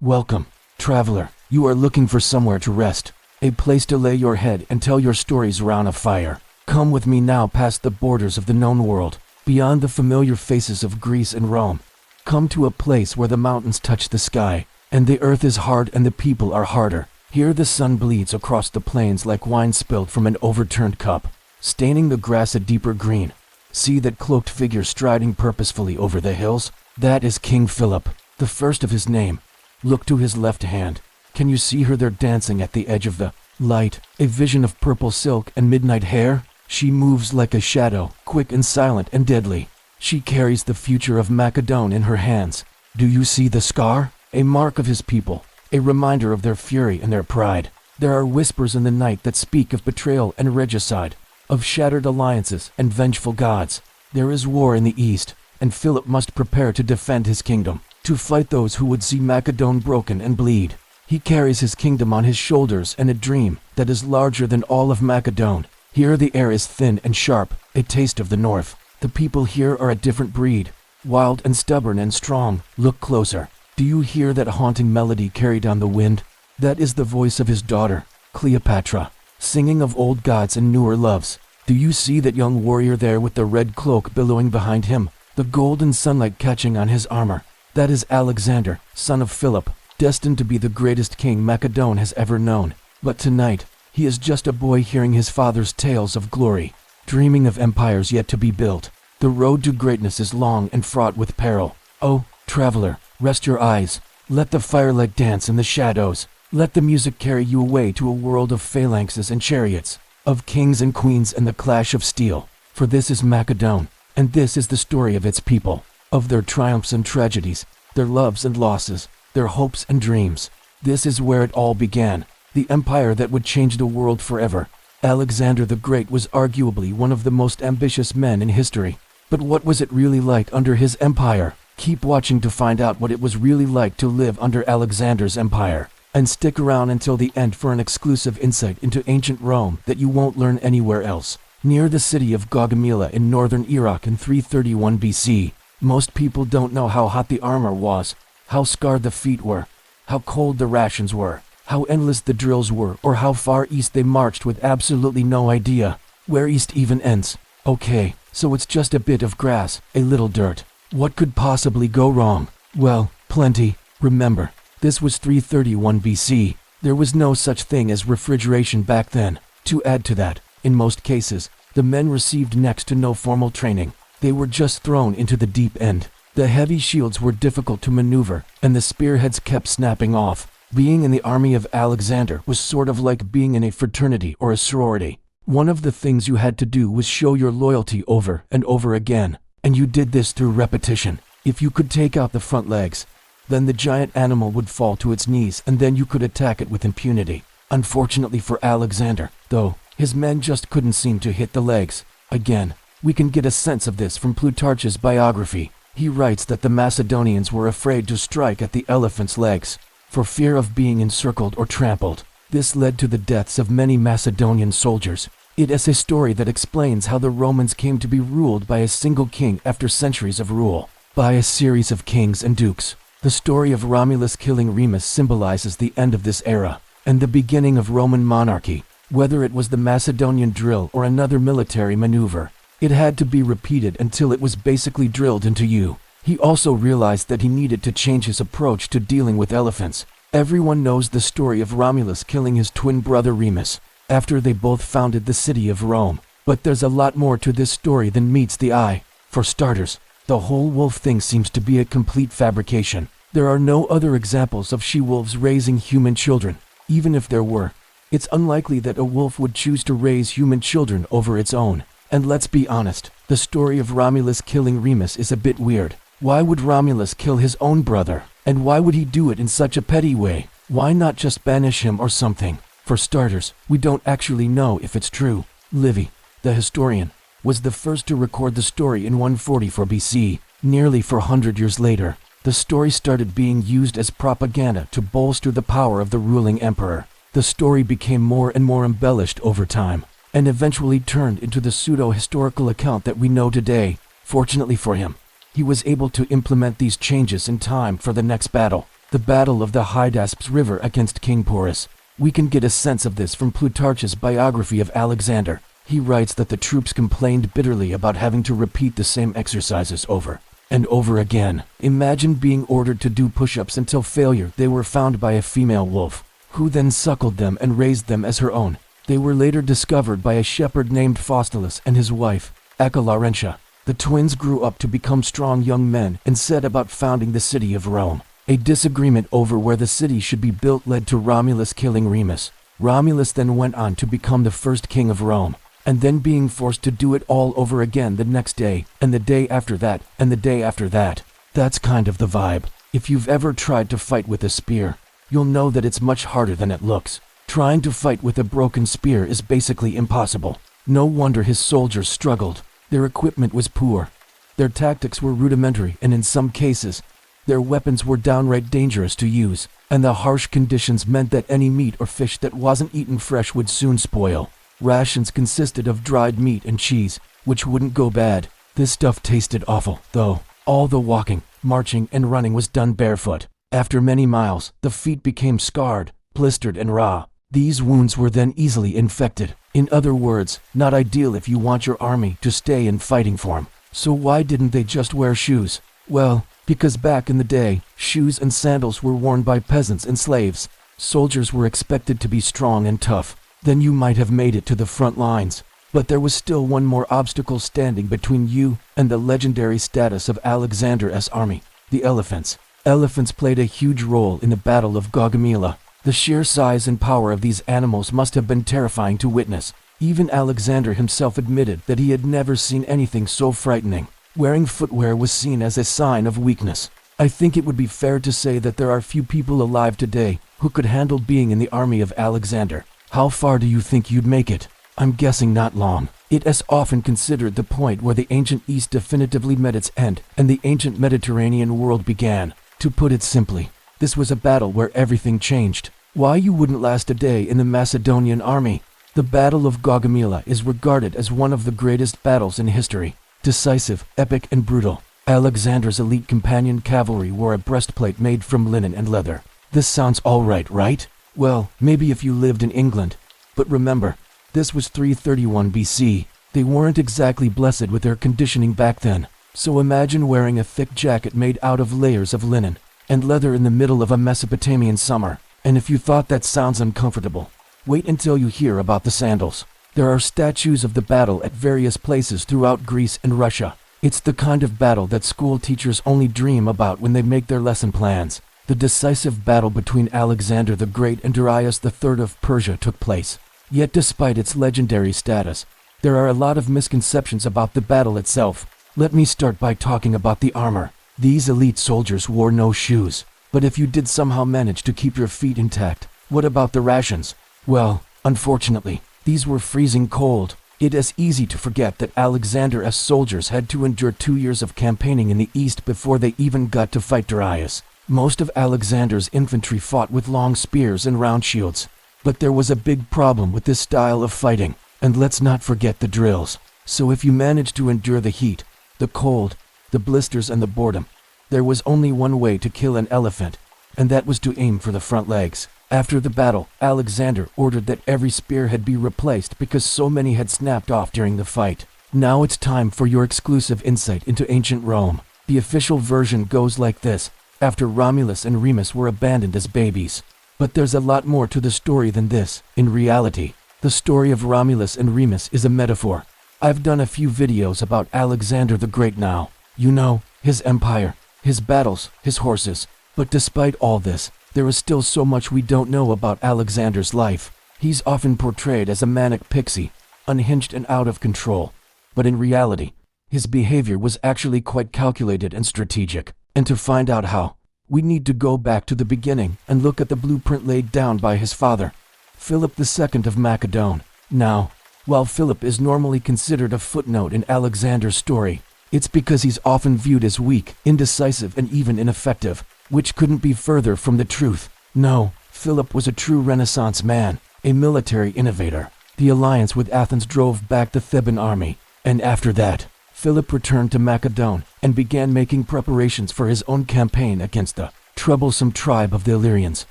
Welcome, traveler. You are looking for somewhere to rest, a place to lay your head and tell your stories round a fire. Come with me now past the borders of the known world, beyond the familiar faces of Greece and Rome. Come to a place where the mountains touch the sky, and the earth is hard and the people are harder. Here the sun bleeds across the plains like wine spilled from an overturned cup, staining the grass a deeper green. See that cloaked figure striding purposefully over the hills? That is King Philip, the first of his name. Look to his left hand. Can you see her there dancing at the edge of the light, a vision of purple silk and midnight hair? She moves like a shadow, quick and silent and deadly. She carries the future of Macedon in her hands. Do you see the scar? A mark of his people, a reminder of their fury and their pride. There are whispers in the night that speak of betrayal and regicide, of shattered alliances and vengeful gods. There is war in the east, and Philip must prepare to defend his kingdom, to fight those who would see Macedon broken and bleed. He carries his kingdom on his shoulders and a dream that is larger than all of Macedon. Here the air is thin and sharp, a taste of the north. The people here are a different breed, wild and stubborn and strong. Look closer. Do you hear that haunting melody carried on the wind? That is the voice of his daughter, Cleopatra, singing of old gods and newer loves. Do you see that young warrior there with the red cloak billowing behind him, the golden sunlight catching on his armor? That is Alexander, son of Philip, destined to be the greatest king Macedon has ever known. But tonight, he is just a boy hearing his father's tales of glory, dreaming of empires yet to be built. The road to greatness is long and fraught with peril. Oh, traveler, rest your eyes. Let the firelight dance in the shadows. Let the music carry you away to a world of phalanxes and chariots, of kings and queens and the clash of steel. For this is Macedon, and this is the story of its people, of their triumphs and tragedies, their loves and losses, their hopes and dreams. This is where it all began, the empire that would change the world forever. Alexander the Great was arguably one of the most ambitious men in history. But what was it really like under his empire? Keep watching to find out what it was really like to live under Alexander's empire. And stick around until the end for an exclusive insight into ancient Rome that you won't learn anywhere else. Near the city of Gaugamela in northern Iraq in 331 BC, most people don't know how hot the armor was, how scarred the feet were, how cold the rations were, how endless the drills were, or how far east they marched with absolutely no idea where east even ends. Okay, so it's just a bit of grass, a little dirt. What could possibly go wrong? Well, plenty. Remember, this was 331 BC. There was no such thing as refrigeration back then. To add to that, in most cases, the men received next to no formal training. They were just thrown into the deep end. The heavy shields were difficult to maneuver, and the spearheads kept snapping off. Being in the army of Alexander was sort of like being in a fraternity or a sorority. One of the things you had to do was show your loyalty over and over again, and you did this through repetition. If you could take out the front legs, then the giant animal would fall to its knees and then you could attack it with impunity. Unfortunately for Alexander, though, his men just couldn't seem to hit the legs. Again, we can get a sense of this from Plutarch's biography. He writes that the Macedonians were afraid to strike at the elephant's legs, for fear of being encircled or trampled. This led to the deaths of many Macedonian soldiers. It is a story that explains how the Romans came to be ruled by a single king after centuries of rule, by a series of kings and dukes. The story of Romulus killing Remus symbolizes the end of this era, and the beginning of Roman monarchy. Whether it was the Macedonian drill or another military maneuver, it had to be repeated until it was basically drilled into you. He also realized that he needed to change his approach to dealing with elephants. Everyone knows the story of Romulus killing his twin brother Remus, after they both founded the city of Rome. But there's a lot more to this story than meets the eye. For starters, the whole wolf thing seems to be a complete fabrication. There are no other examples of she-wolves raising human children. Even if there were, it's unlikely that a wolf would choose to raise human children over its own. And let's be honest, the story of Romulus killing Remus is a bit weird. Why would Romulus kill his own brother? And why would he do it in such a petty way? Why not just banish him or something? For starters, we don't actually know if it's true. Livy, the historian, was the first to record the story in 144 BC. Nearly 400 years later, the story started being used as propaganda to bolster the power of the ruling emperor. The story became more and more embellished over time, and eventually turned into the pseudo-historical account that we know today. Fortunately for him, he was able to implement these changes in time for the next battle. the Battle of the Hydaspes River against King Porus. We can get a sense of this from Plutarch's biography of Alexander. He writes that the troops complained bitterly about having to repeat the same exercises over and over again. Imagine being ordered to do push-ups until failure. They were found by a female wolf, who then suckled them and raised them as her own. They were later discovered by a shepherd named Faustulus and his wife, Acca. The twins grew up to become strong young men and set about founding the city of Rome. A disagreement over where the city should be built led to Romulus killing Remus. Romulus then went on to become the first king of Rome, and then being forced to do it all over again the next day, and the day after that, and the day after that. That's kind of the vibe. If you've ever tried to fight with a spear, you'll know that it's much harder than it looks. Trying to fight with a broken spear is basically impossible. No wonder his soldiers struggled. Their equipment was poor. Their tactics were rudimentary, and in some cases, their weapons were downright dangerous to use, and the harsh conditions meant that any meat or fish that wasn't eaten fresh would soon spoil. Rations consisted of dried meat and cheese, which wouldn't go bad. This stuff tasted awful, though. All the walking, marching, and running was done barefoot. After many miles, the feet became scarred, blistered, and raw. These wounds were then easily infected. In other words, not ideal if you want your army to stay in fighting form. So why didn't they just wear shoes? Well, because back in the day, shoes and sandals were worn by peasants and slaves. Soldiers were expected to be strong and tough. Then you might have made it to the front lines. But there was still one more obstacle standing between you and the legendary status of Alexander's army: the elephants. Elephants played a huge role in the Battle of Gaugamela. The sheer size and power of these animals must have been terrifying to witness. Even Alexander himself admitted that he had never seen anything so frightening. Wearing footwear was seen as a sign of weakness. I think it would be fair to say that there are few people alive today who could handle being in the army of Alexander. How far do you think you'd make it? I'm guessing not long. It is often considered the point where the ancient East definitively met its end and the ancient Mediterranean world began. To put it simply, this was a battle where everything changed. Why you wouldn't last a day in the Macedonian army? The Battle of Gaugamela is regarded as one of the greatest battles in history. Decisive, epic, and brutal. Alexander's elite companion cavalry wore a breastplate made from linen and leather. This sounds all right? Well, maybe if you lived in England. But remember, this was 331 BC. They weren't exactly blessed with their conditioning back then. So imagine wearing a thick jacket made out of layers of linen and leather in the middle of a Mesopotamian summer. And if you thought that sounds uncomfortable, wait until you hear about the sandals. There are statues of the battle at various places throughout Greece and Russia. It's the kind of battle that school teachers only dream about when they make their lesson plans. The decisive battle between Alexander the Great and Darius III of Persia took place. Yet despite its legendary status, there are a lot of misconceptions about the battle itself. Let me start by talking about the armor. These elite soldiers wore no shoes. But if you did somehow manage to keep your feet intact, what about the rations? Well, unfortunately, these were freezing cold. It is easy to forget that Alexander's soldiers had to endure 2 years of campaigning in the east before they even got to fight Darius. Most of Alexander's infantry fought with long spears and round shields. But there was a big problem with this style of fighting. And let's not forget the drills. So if you managed to endure the heat, the cold, the blisters, and the boredom, there was only one way to kill an elephant, and that was to aim for the front legs. After the battle, Alexander ordered that every spearhead be replaced because so many had snapped off during the fight. Now it's time for your exclusive insight into ancient Rome. The official version goes like this: after Romulus and Remus were abandoned as babies. But there's a lot more to the story than this. In reality, the story of Romulus and Remus is a metaphor. I've done a few videos about Alexander the Great now. You know, his empire, his battles, his horses. But despite all this, there is still so much we don't know about Alexander's life. He's often portrayed as a manic pixie, unhinged and out of control. But in reality, his behavior was actually quite calculated and strategic. And to find out how, we need to go back to the beginning and look at the blueprint laid down by his father, Philip II of Macedon. Now, while Philip is normally considered a footnote in Alexander's story, it's because he's often viewed as weak, indecisive, and even ineffective, which couldn't be further from the truth. No, Philip was a true Renaissance man, a military innovator. The alliance with Athens drove back the Theban army, and after that, Philip returned to Macedon and began making preparations for his own campaign against the troublesome tribe of the Illyrians.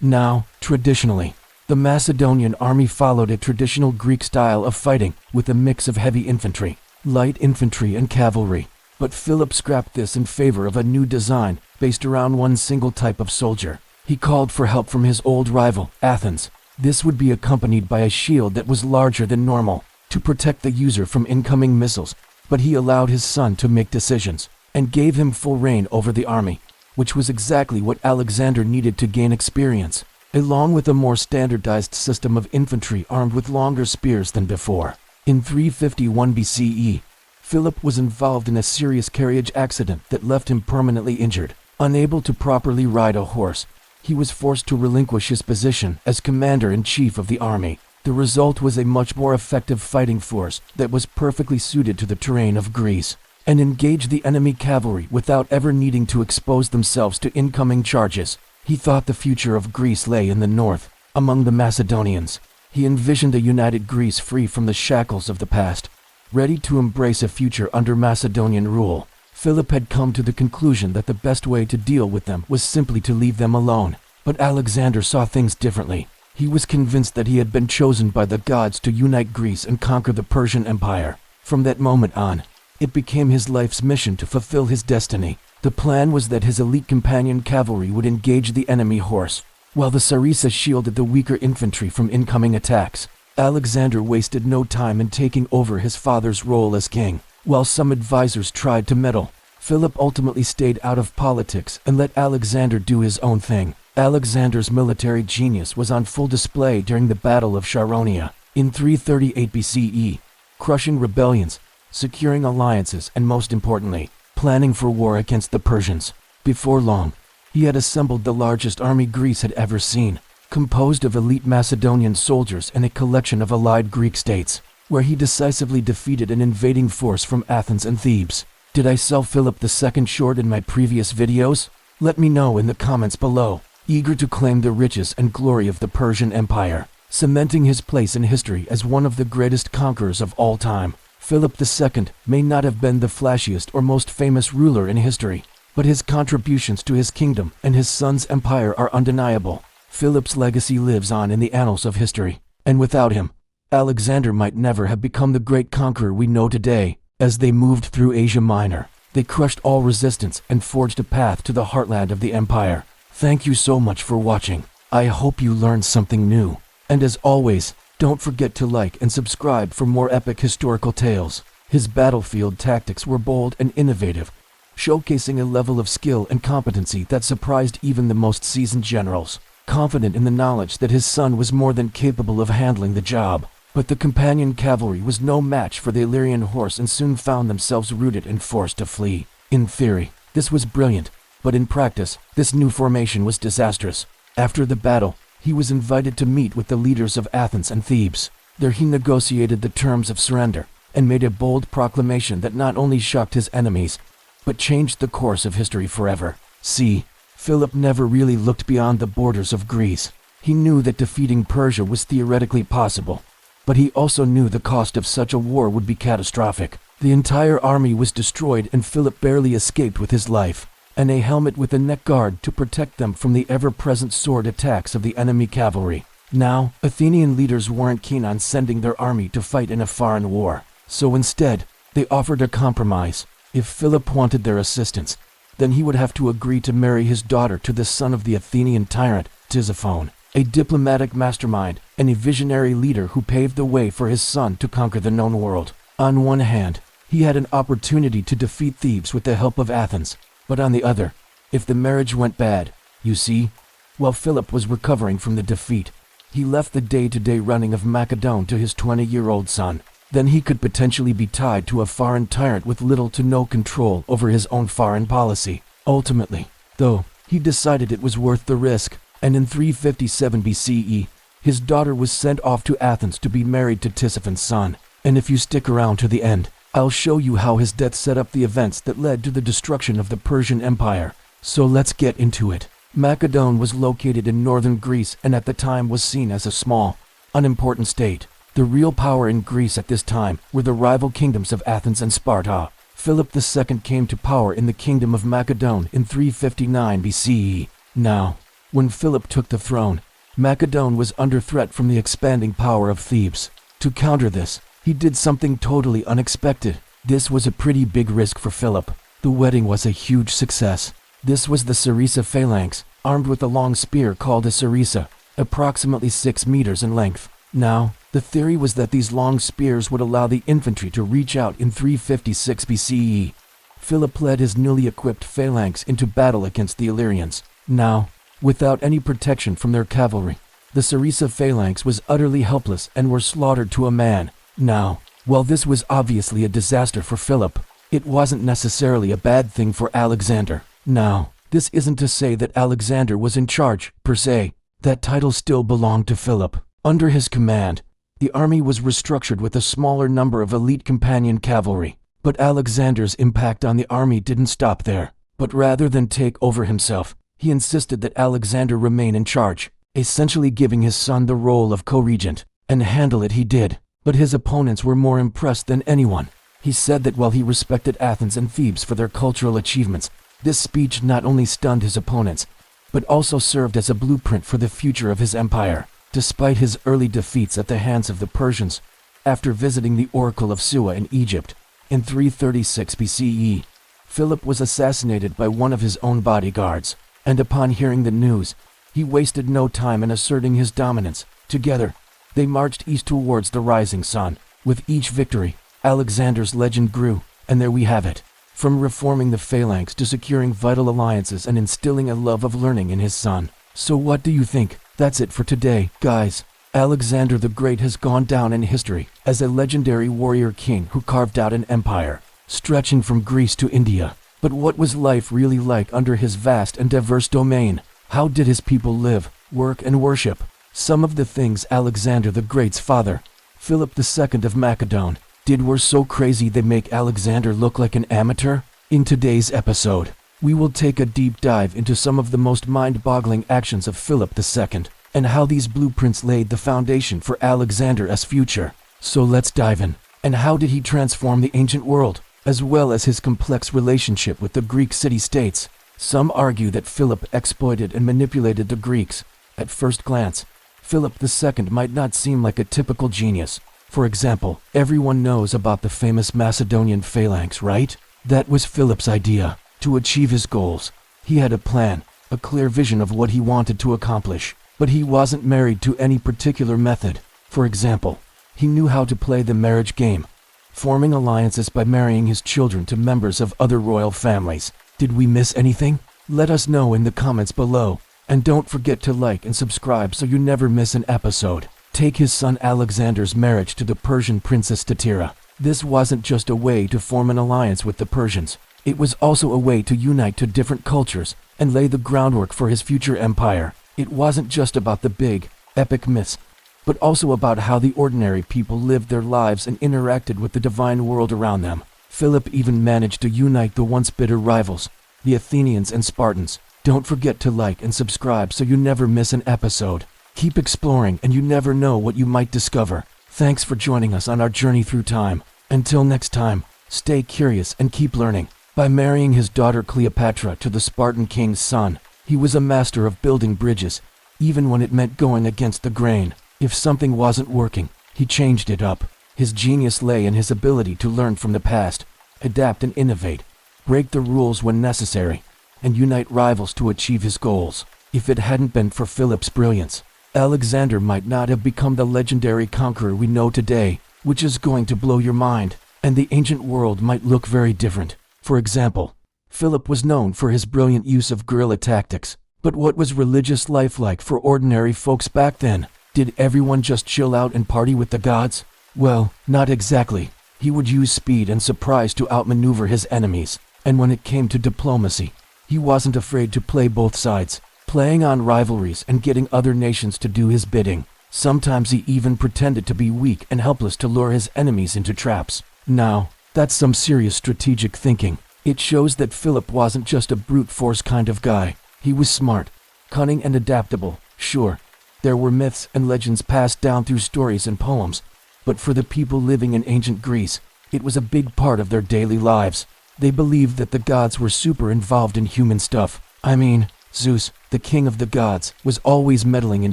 Now, traditionally, the Macedonian army followed a traditional Greek style of fighting with a mix of heavy infantry, light infantry and cavalry. But Philip scrapped this in favor of a new design based around one single type of soldier. He called for help from his old rival, Athens. This would be accompanied by a shield that was larger than normal to protect the user from incoming missiles, but he allowed his son to make decisions and gave him full reign over the army, which was exactly what Alexander needed to gain experience, along with a more standardized system of infantry armed with longer spears than before. In 351 BCE, Philip was involved in a serious carriage accident that left him permanently injured. Unable to properly ride a horse, he was forced to relinquish his position as commander-in-chief of the army. The result was a much more effective fighting force that was perfectly suited to the terrain of Greece and engaged the enemy cavalry without ever needing to expose themselves to incoming charges. He thought the future of Greece lay in the north, among the Macedonians. He envisioned a united Greece free from the shackles of the past, ready to embrace a future under Macedonian rule. Philip had come to the conclusion that the best way to deal with them was simply to leave them alone. But Alexander saw things differently. He was convinced that he had been chosen by the gods to unite Greece and conquer the Persian Empire. From that moment on, it became his life's mission to fulfill his destiny. The plan was that his elite companion cavalry would engage the enemy horse, while the Sarissa shielded the weaker infantry from incoming attacks. Alexander wasted no time in taking over his father's role as king. While some advisors tried to meddle, Philip ultimately stayed out of politics and let Alexander do his own thing. Alexander's military genius was on full display during the Battle of Chaeronea in 338 BCE, crushing rebellions, securing alliances, and most importantly, planning for war against the Persians. Before long, he had assembled the largest army Greece had ever seen, composed of elite Macedonian soldiers and a collection of allied Greek states, where he decisively defeated an invading force from Athens and Thebes. Did I sell Philip II short in my previous videos? Let me know in the comments below. Eager to claim the riches and glory of the Persian Empire, cementing his place in history as one of the greatest conquerors of all time. Philip II may not have been the flashiest or most famous ruler in history, but his contributions to his kingdom and his son's empire are undeniable. Philip's legacy lives on in the annals of history, and without him, Alexander might never have become the great conqueror we know today. As they moved through Asia Minor, they crushed all resistance and forged a path to the heartland of the empire. Thank you so much for watching. I hope you learned something new. And as always, don't forget to like and subscribe for more epic historical tales. His battlefield tactics were bold and innovative, showcasing a level of skill and competency that surprised even the most seasoned generals. Confident in the knowledge that his son was more than capable of handling the job. But the companion cavalry was no match for the Illyrian horse and soon found themselves routed and forced to flee. In theory, this was brilliant, but in practice, this new formation was disastrous. After the battle, he was invited to meet with the leaders of Athens and Thebes. There he negotiated the terms of surrender and made a bold proclamation that not only shocked his enemies, but changed the course of history forever. See, Philip never really looked beyond the borders of Greece. He knew that defeating Persia was theoretically possible, but he also knew the cost of such a war would be catastrophic. The entire army was destroyed and Philip barely escaped with his life, and a helmet with a neck guard to protect them from the ever-present sword attacks of the enemy cavalry. Now, Athenian leaders weren't keen on sending their army to fight in a foreign war, so instead, they offered a compromise. If Philip wanted their assistance, then he would have to agree to marry his daughter to the son of the Athenian tyrant, Tisiphone, a diplomatic mastermind and a visionary leader who paved the way for his son to conquer the known world. On one hand, he had an opportunity to defeat Thebes with the help of Athens, but on the other, if the marriage went bad, you see, while Philip was recovering from the defeat, he left the day-to-day running of Macedon to his 20-year-old son. Then he could potentially be tied to a foreign tyrant with little to no control over his own foreign policy. Ultimately, though, he decided it was worth the risk, and in 357 BCE, his daughter was sent off to Athens to be married to Tisiphone's son. And if you stick around to the end, I'll show you how his death set up the events that led to the destruction of the Persian Empire. So let's get into it. Macedon was located in northern Greece and at the time was seen as a small, unimportant state. The real power in Greece at this time were the rival kingdoms of Athens and Sparta. Philip II came to power in the kingdom of Macedon in 359 BCE. Now, when Philip took the throne, Macedon was under threat from the expanding power of Thebes. To counter this, he did something totally unexpected. This was a pretty big risk for Philip. The wedding was a huge success. This was the Sarissa phalanx, armed with a long spear called a sarissa, approximately 6 meters in length. Now, the theory was that these long spears would allow the infantry to reach out in 356 BCE. Philip led his newly equipped phalanx into battle against the Illyrians. Now, without any protection from their cavalry, the Sarissa phalanx was utterly helpless and were slaughtered to a man. Now, while this was obviously a disaster for Philip, it wasn't necessarily a bad thing for Alexander. Now, this isn't to say that Alexander was in charge, per se. That title still belonged to Philip. Under his command, the army was restructured with a smaller number of elite companion cavalry. But Alexander's impact on the army didn't stop there. But rather than take over himself, he insisted that Alexander remain in charge, essentially giving his son the role of co-regent, and handle it he did. But his opponents were more impressed than anyone. He said that while he respected Athens and Thebes for their cultural achievements, this speech not only stunned his opponents, but also served as a blueprint for the future of his empire. Despite his early defeats at the hands of the Persians, after visiting the Oracle of Siwa in Egypt, in 336 BCE, Philip was assassinated by one of his own bodyguards, and upon hearing the news, he wasted no time in asserting his dominance. Together, they marched east towards the rising sun. With each victory, Alexander's legend grew, and there we have it. From reforming the phalanx to securing vital alliances and instilling a love of learning in his son. So what do you think? That's it for today, guys. Alexander the Great has gone down in history as a legendary warrior king who carved out an empire, stretching from Greece to India. But what was life really like under his vast and diverse domain? How did his people live, work, and worship? Some of the things Alexander the Great's father, Philip II of Macedon, did were so crazy they make Alexander look like an amateur. In today's episode, we will take a deep dive into some of the most mind-boggling actions of Philip II, and how these blueprints laid the foundation for Alexander's future. So let's dive in. And how did he transform the ancient world, as well as his complex relationship with the Greek city-states? Some argue that Philip exploited and manipulated the Greeks. At first glance, Philip II might not seem like a typical genius. For example, everyone knows about the famous Macedonian phalanx, right? That was Philip's idea. To achieve his goals, he had a plan, a clear vision of what he wanted to accomplish. But he wasn't married to any particular method. For example, he knew how to play the marriage game, forming alliances by marrying his children to members of other royal families. Did we miss anything? Let us know in the comments below. And don't forget to like and subscribe so you never miss an episode. Take his son Alexander's marriage to the Persian princess Statira. This wasn't just a way to form an alliance with the Persians. It was also a way to unite two different cultures and lay the groundwork for his future empire. It wasn't just about the big, epic myths, but also about how the ordinary people lived their lives and interacted with the divine world around them. Philip even managed to unite the once bitter rivals, the Athenians and Spartans. Don't forget to like and subscribe so you never miss an episode. Keep exploring and you never know what you might discover. Thanks for joining us on our journey through time. Until next time, stay curious and keep learning. By marrying his daughter Cleopatra to the Spartan king's son, he was a master of building bridges, even when it meant going against the grain. If something wasn't working, he changed it up. His genius lay in his ability to learn from the past, adapt and innovate, break the rules when necessary, and unite rivals to achieve his goals. If it hadn't been for Philip's brilliance, Alexander might not have become the legendary conqueror we know today, which is going to blow your mind, and the ancient world might look very different. For example, Philip was known for his brilliant use of guerrilla tactics. But what was religious life like for ordinary folks back then? Did everyone just chill out and party with the gods? Well, not exactly. He would use speed and surprise to outmaneuver his enemies. And when it came to diplomacy, he wasn't afraid to play both sides, playing on rivalries and getting other nations to do his bidding. Sometimes he even pretended to be weak and helpless to lure his enemies into traps. Now, that's some serious strategic thinking. It shows that Philip wasn't just a brute force kind of guy. He was smart, cunning and adaptable. Sure, there were myths and legends passed down through stories and poems, but for the people living in ancient Greece, it was a big part of their daily lives. They believed that the gods were super involved in human stuff. I mean, Zeus, the the king of the gods, was always meddling in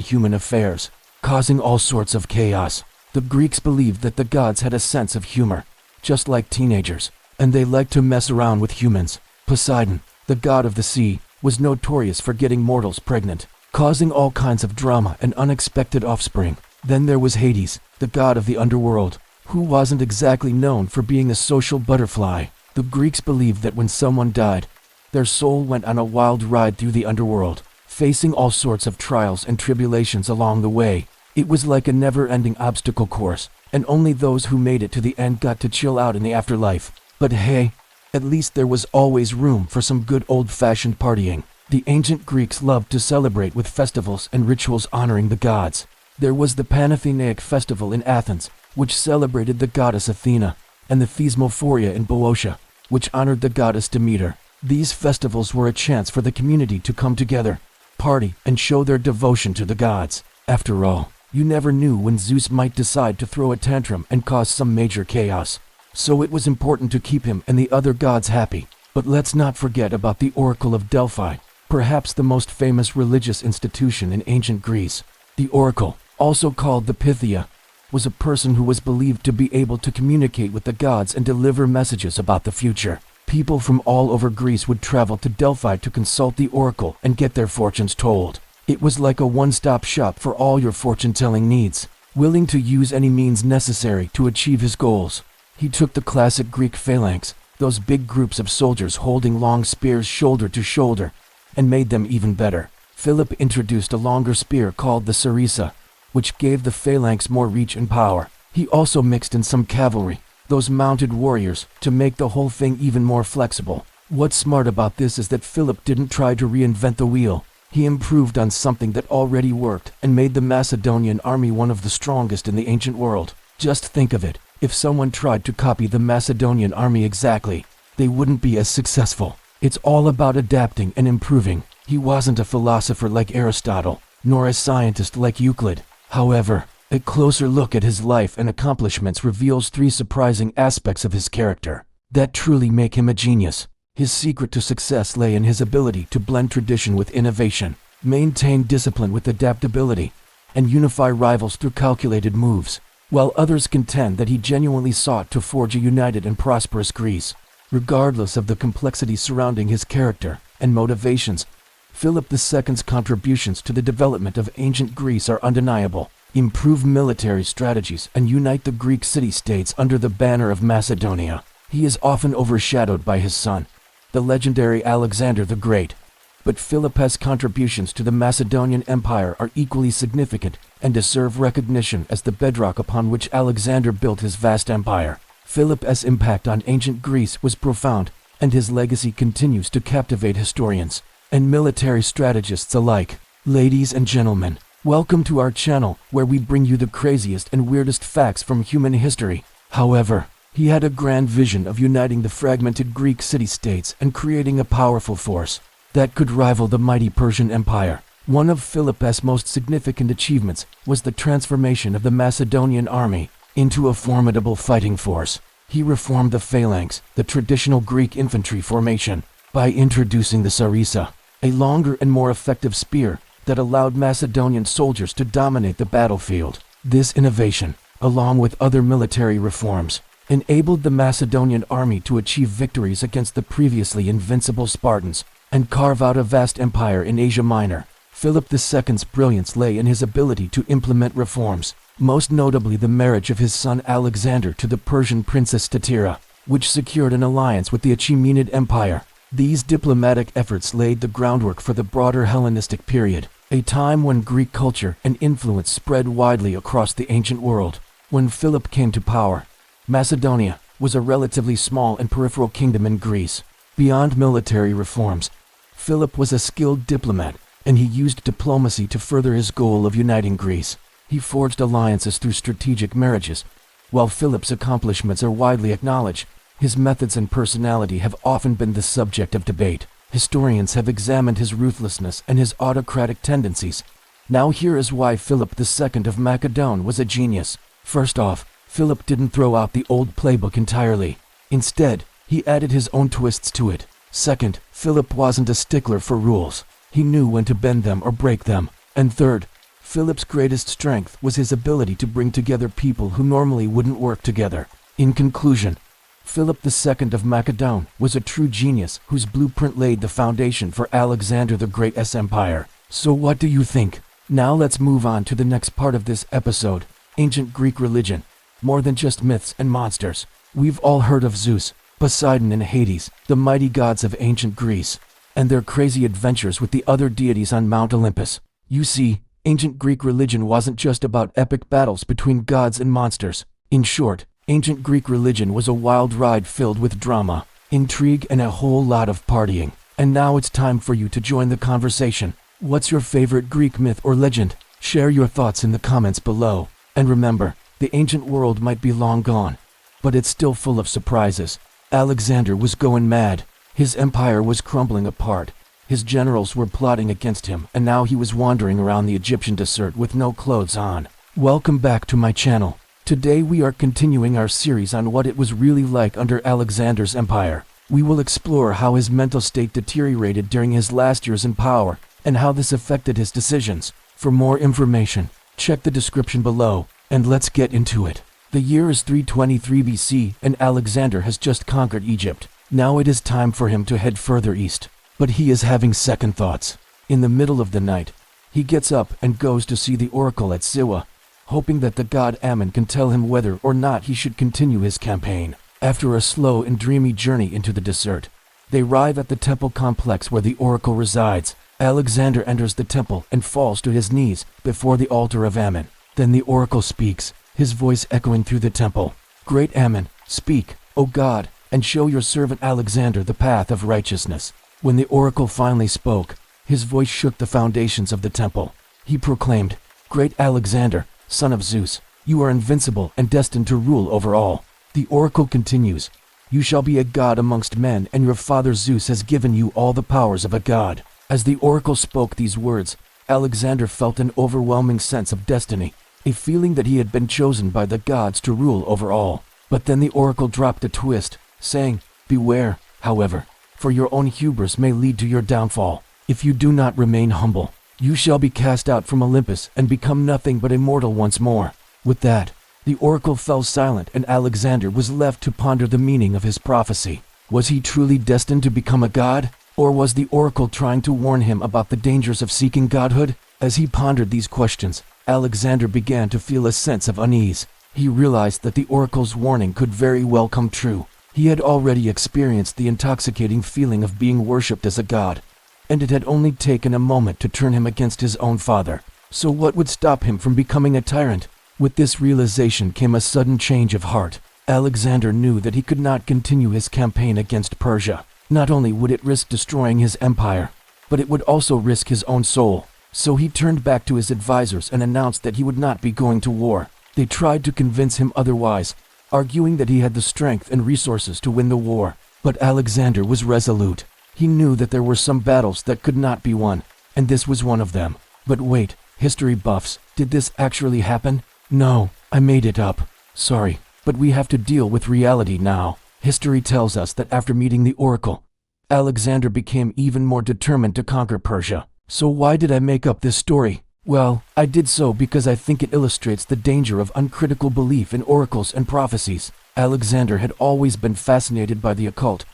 human affairs, causing all sorts of chaos. The Greeks believed that the gods had a sense of humor, just like teenagers, and they liked to mess around with humans. Poseidon, the god of the sea, was notorious for getting mortals pregnant, causing all kinds of drama and unexpected offspring. Then there was Hades, the god of the underworld, who wasn't exactly known for being a social butterfly. The Greeks believed that when someone died, their soul went on a wild ride through the underworld, facing all sorts of trials and tribulations along the way. It was like a never-ending obstacle course, and only those who made it to the end got to chill out in the afterlife. But hey, at least there was always room for some good old-fashioned partying. The ancient Greeks loved to celebrate with festivals and rituals honoring the gods. There was the Panathenaic festival in Athens, which celebrated the goddess Athena, and the Thesmophoria in Boeotia, which honored the goddess Demeter. These festivals were a chance for the community to come together, party, and show their devotion to the gods. After all, you never knew when Zeus might decide to throw a tantrum and cause some major chaos. So it was important to keep him and the other gods happy. But let's not forget about the Oracle of Delphi, perhaps the most famous religious institution in ancient Greece. The Oracle, also called the Pythia, was a person who was believed to be able to communicate with the gods and deliver messages about the future. People from all over Greece would travel to Delphi to consult the oracle and get their fortunes told. It was like a one-stop shop for all your fortune-telling needs, willing to use any means necessary to achieve his goals. He took the classic Greek phalanx, those big groups of soldiers holding long spears shoulder to shoulder, and made them even better. Philip introduced a longer spear called the sarissa, which gave the phalanx more reach and power. He also mixed in some cavalry, those mounted warriors, to make the whole thing even more flexible. What's smart about this is that Philip didn't try to reinvent the wheel. He improved on something that already worked and made the Macedonian army one of the strongest in the ancient world. Just think of it, if someone tried to copy the Macedonian army exactly, they wouldn't be as successful. It's all about adapting and improving. He wasn't a philosopher like Aristotle, nor a scientist like Euclid. However, a closer look at his life and accomplishments reveals three surprising aspects of his character that truly make him a genius. His secret to success lay in his ability to blend tradition with innovation, maintain discipline with adaptability, and unify rivals through calculated moves, while others contend that he genuinely sought to forge a united and prosperous Greece. Regardless of the complexity surrounding his character and motivations, Philip II's contributions to the development of ancient Greece are undeniable. Improve military strategies and unite the Greek city-states under the banner of Macedonia. He is often overshadowed by his son, the legendary Alexander the Great. But Philip's contributions to the Macedonian Empire are equally significant and deserve recognition as the bedrock upon which Alexander built his vast empire. Philip's impact on ancient Greece was profound, and his legacy continues to captivate historians and military strategists alike. Ladies and gentlemen, welcome to our channel, where we bring you the craziest and weirdest facts from human history. However, he had a grand vision of uniting the fragmented Greek city-states and creating a powerful force that could rival the mighty Persian Empire. One of Philip's most significant achievements was the transformation of the Macedonian army into a formidable fighting force. He reformed the phalanx, the traditional Greek infantry formation, by introducing the sarissa, a longer and more effective spear that allowed Macedonian soldiers to dominate the battlefield. This innovation, along with other military reforms, enabled the Macedonian army to achieve victories against the previously invincible Spartans and carve out a vast empire in Asia Minor. Philip II's brilliance lay in his ability to implement reforms, most notably the marriage of his son Alexander to the Persian princess Statira, which secured an alliance with the Achaemenid Empire. These diplomatic efforts laid the groundwork for the broader Hellenistic period, a time when Greek culture and influence spread widely across the ancient world. When Philip came to power, Macedonia was a relatively small and peripheral kingdom in Greece. Beyond military reforms, Philip was a skilled diplomat, and he used diplomacy to further his goal of uniting Greece. He forged alliances through strategic marriages. While Philip's accomplishments are widely acknowledged, his methods and personality have often been the subject of debate. Historians have examined his ruthlessness and his autocratic tendencies. Now here is why Philip II of Macedon was a genius. First off, Philip didn't throw out the old playbook entirely. Instead, he added his own twists to it. Second, Philip wasn't a stickler for rules. He knew when to bend them or break them. And third, Philip's greatest strength was his ability to bring together people who normally wouldn't work together. In conclusion, Philip II of Macedon was a true genius whose blueprint laid the foundation for Alexander the Great's empire. So what do you think? Now let's move on to the next part of this episode, ancient Greek religion. More than just myths and monsters. We've all heard of Zeus, Poseidon and Hades, the mighty gods of ancient Greece, and their crazy adventures with the other deities on Mount Olympus. You see, ancient Greek religion wasn't just about epic battles between gods and monsters. In short, ancient Greek religion was a wild ride filled with drama, intrigue, and a whole lot of partying. And now it's time for you to join the conversation. What's your favorite Greek myth or legend? Share your thoughts in the comments below. And remember, the ancient world might be long gone, but it's still full of surprises. Alexander was going mad. His empire was crumbling apart. His generals were plotting against him, and now he was wandering around the Egyptian desert with no clothes on. Welcome back to my channel. Today we are continuing our series on what it was really like under Alexander's empire. We will explore how his mental state deteriorated during his last years in power, and how this affected his decisions. For more information, check the description below, and let's get into it. The year is 323 BC, and Alexander has just conquered Egypt. Now it is time for him to head further east. But he is having second thoughts. In the middle of the night, he gets up and goes to see the oracle at Siwa, hoping that the god Ammon can tell him whether or not he should continue his campaign. After a slow and dreamy journey into the desert, they arrive at the temple complex where the oracle resides. Alexander enters the temple and falls to his knees before the altar of Ammon. Then the oracle speaks, his voice echoing through the temple. Great Ammon, speak, O God, and show your servant Alexander the path of righteousness. When the oracle finally spoke, his voice shook the foundations of the temple. He proclaimed, Great Alexander, son of Zeus, you are invincible and destined to rule over all. The oracle continues, you shall be a god amongst men, and your father Zeus has given you all the powers of a god. As the oracle spoke these words, Alexander felt an overwhelming sense of destiny, a feeling that he had been chosen by the gods to rule over all. But then the oracle dropped a twist, saying, Beware, however, for your own hubris may lead to your downfall. If you do not remain humble, you shall be cast out from Olympus and become nothing but immortal once more. With that, the oracle fell silent, and Alexander was left to ponder the meaning of his prophecy. Was he truly destined to become a god? Or was the oracle trying to warn him about the dangers of seeking godhood? As he pondered these questions, Alexander began to feel a sense of unease. He realized that the oracle's warning could very well come true. He had already experienced the intoxicating feeling of being worshipped as a god, and it had only taken a moment to turn him against his own father. So what would stop him from becoming a tyrant? With this realization came a sudden change of heart. Alexander knew that he could not continue his campaign against Persia. Not only would it risk destroying his empire, but it would also risk his own soul. So he turned back to his advisors and announced that he would not be going to war. They tried to convince him otherwise, arguing that he had the strength and resources to win the war. But Alexander was resolute. He knew that there were some battles that could not be won, and this was one of them. But wait, history buffs, did this actually happen? No, I made it up. Sorry, but we have to deal with reality now. History tells us that after meeting the oracle, Alexander became even more determined to conquer Persia. So why did I make up this story? Well, I did so because I think it illustrates the danger of uncritical belief in oracles and prophecies. Alexander had always been fascinated by the occult,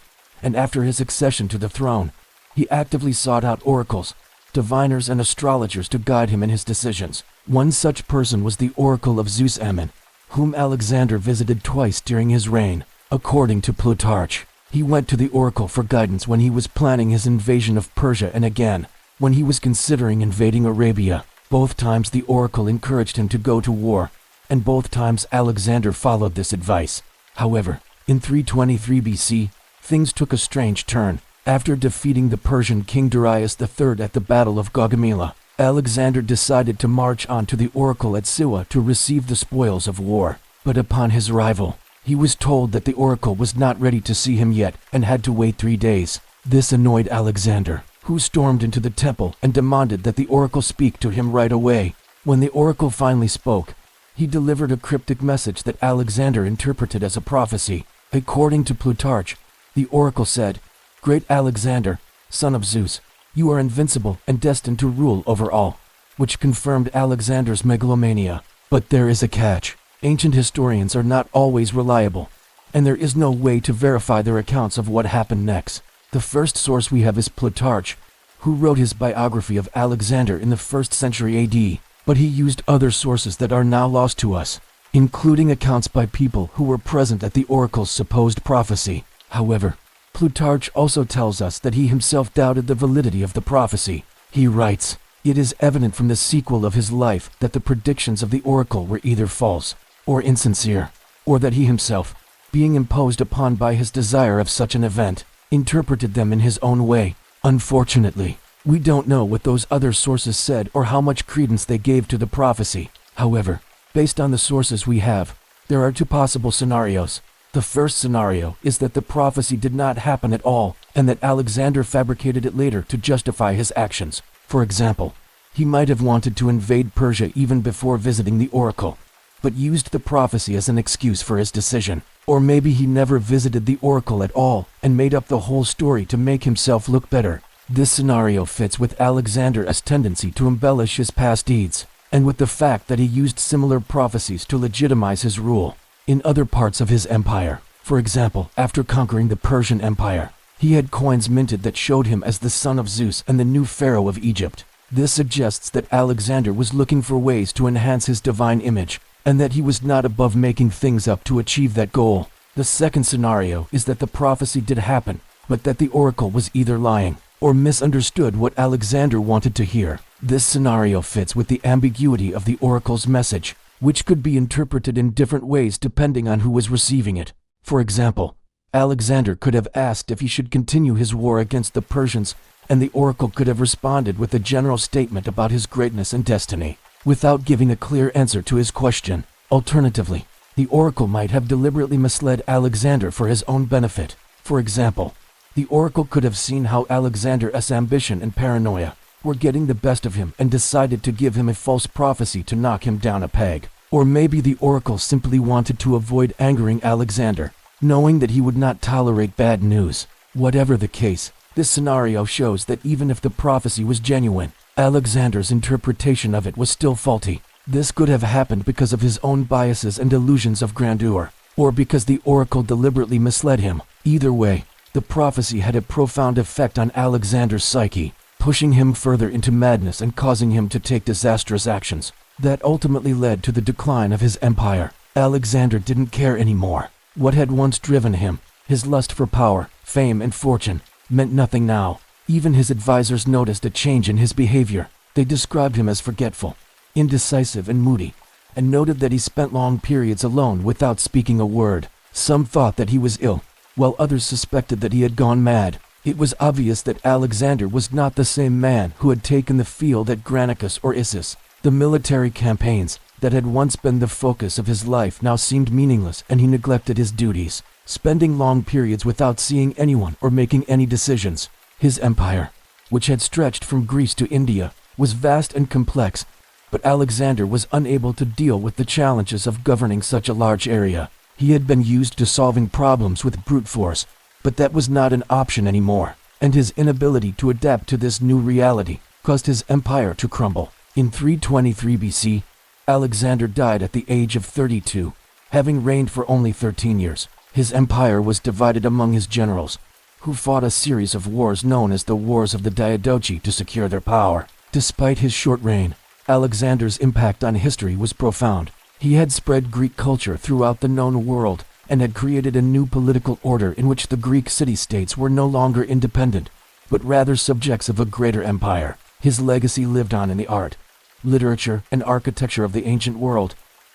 and after his accession to the throne, he actively sought out oracles, diviners, and astrologers to guide him in his decisions. One such person was the oracle of Zeus Ammon, whom Alexander visited twice during his reign. According to Plutarch, he went to the oracle for guidance when he was planning his invasion of Persia, and again, when he was considering invading Arabia. Both times the oracle encouraged him to go to war, and both times Alexander followed this advice. However, in 323 BC, things took a strange turn. After defeating the Persian king Darius III at the Battle of Gaugamela, Alexander decided to march on to the oracle at Siwa to receive the spoils of war. But upon his arrival, he was told that the oracle was not ready to see him yet and had to wait 3 days. This annoyed Alexander, who stormed into the temple and demanded that the oracle speak to him right away. When the oracle finally spoke, he delivered a cryptic message that Alexander interpreted as a prophecy. According to Plutarch, the oracle said, Great Alexander, son of Zeus, You are invincible and destined to rule over all," which confirmed Alexander's megalomania. But there is a catch. Ancient historians are not always reliable, and there is no way to verify their accounts of what happened next. The first source we have is Plutarch, who wrote his biography of Alexander in the 1st century AD, but he used other sources that are now lost to us, including accounts by people who were present at the oracle's supposed prophecy. However, Plutarch also tells us that he himself doubted the validity of the prophecy. He writes, "It is evident from the sequel of his life that the predictions of the oracle were either false or insincere, or that he himself, being imposed upon by his desire of such an event, interpreted them in his own way. Unfortunately, we don't know what those other sources said or how much credence they gave to the prophecy. However, based on the sources we have, there are two possible scenarios. The first scenario is that the prophecy did not happen at all, and that Alexander fabricated it later to justify his actions. For example, he might have wanted to invade Persia even before visiting the oracle, but used the prophecy as an excuse for his decision. Or maybe he never visited the oracle at all and made up the whole story to make himself look better. This scenario fits with Alexander's tendency to embellish his past deeds, and with the fact that he used similar prophecies to legitimize his rule in other parts of his empire. For example, after conquering the Persian Empire, he had coins minted that showed him as the son of Zeus and the new pharaoh of Egypt. This suggests that Alexander was looking for ways to enhance his divine image, and that he was not above making things up to achieve that goal. The second scenario is that the prophecy did happen, but that the oracle was either lying or misunderstood what Alexander wanted to hear. This scenario fits with the ambiguity of the oracle's message, which could be interpreted in different ways depending on who was receiving it. For example, Alexander could have asked if he should continue his war against the Persians, and the oracle could have responded with a general statement about his greatness and destiny, without giving a clear answer to his question. Alternatively, the oracle might have deliberately misled Alexander for his own benefit. For example, the oracle could have seen how Alexander's ambition and paranoia were getting the best of him and decided to give him a false prophecy to knock him down a peg. Or maybe the oracle simply wanted to avoid angering Alexander, knowing that he would not tolerate bad news. Whatever the case, this scenario shows that even if the prophecy was genuine, Alexander's interpretation of it was still faulty. This could have happened because of his own biases and delusions of grandeur, or because the oracle deliberately misled him. Either way, the prophecy had a profound effect on Alexander's psyche, pushing him further into madness and causing him to take disastrous actions that ultimately led to the decline of his empire. Alexander didn't care anymore. What had once driven him, his lust for power, fame, and fortune, meant nothing now. Even his advisors noticed a change in his behavior. They described him as forgetful, indecisive, and moody, and noted that he spent long periods alone without speaking a word. Some thought that he was ill, while others suspected that he had gone mad. It was obvious that Alexander was not the same man who had taken the field at Granicus or Issus. The military campaigns that had once been the focus of his life now seemed meaningless, and he neglected his duties, spending long periods without seeing anyone or making any decisions. His empire, which had stretched from Greece to India, was vast and complex, but Alexander was unable to deal with the challenges of governing such a large area. He had been used to solving problems with brute force, but that was not an option anymore, and his inability to adapt to this new reality caused his empire to crumble. In 323 BC, Alexander died at the age of 32, having reigned for only 13 years. His empire was divided among his generals, who fought a series of wars known as the Wars of the Diadochi to secure their power. Despite his short reign, Alexander's impact on history was profound. He had spread Greek culture throughout the known world and had created a new political order in which the Greek city-states were no longer independent, but rather subjects of a greater empire. His legacy lived on in the art, literature, and architecture of the ancient world,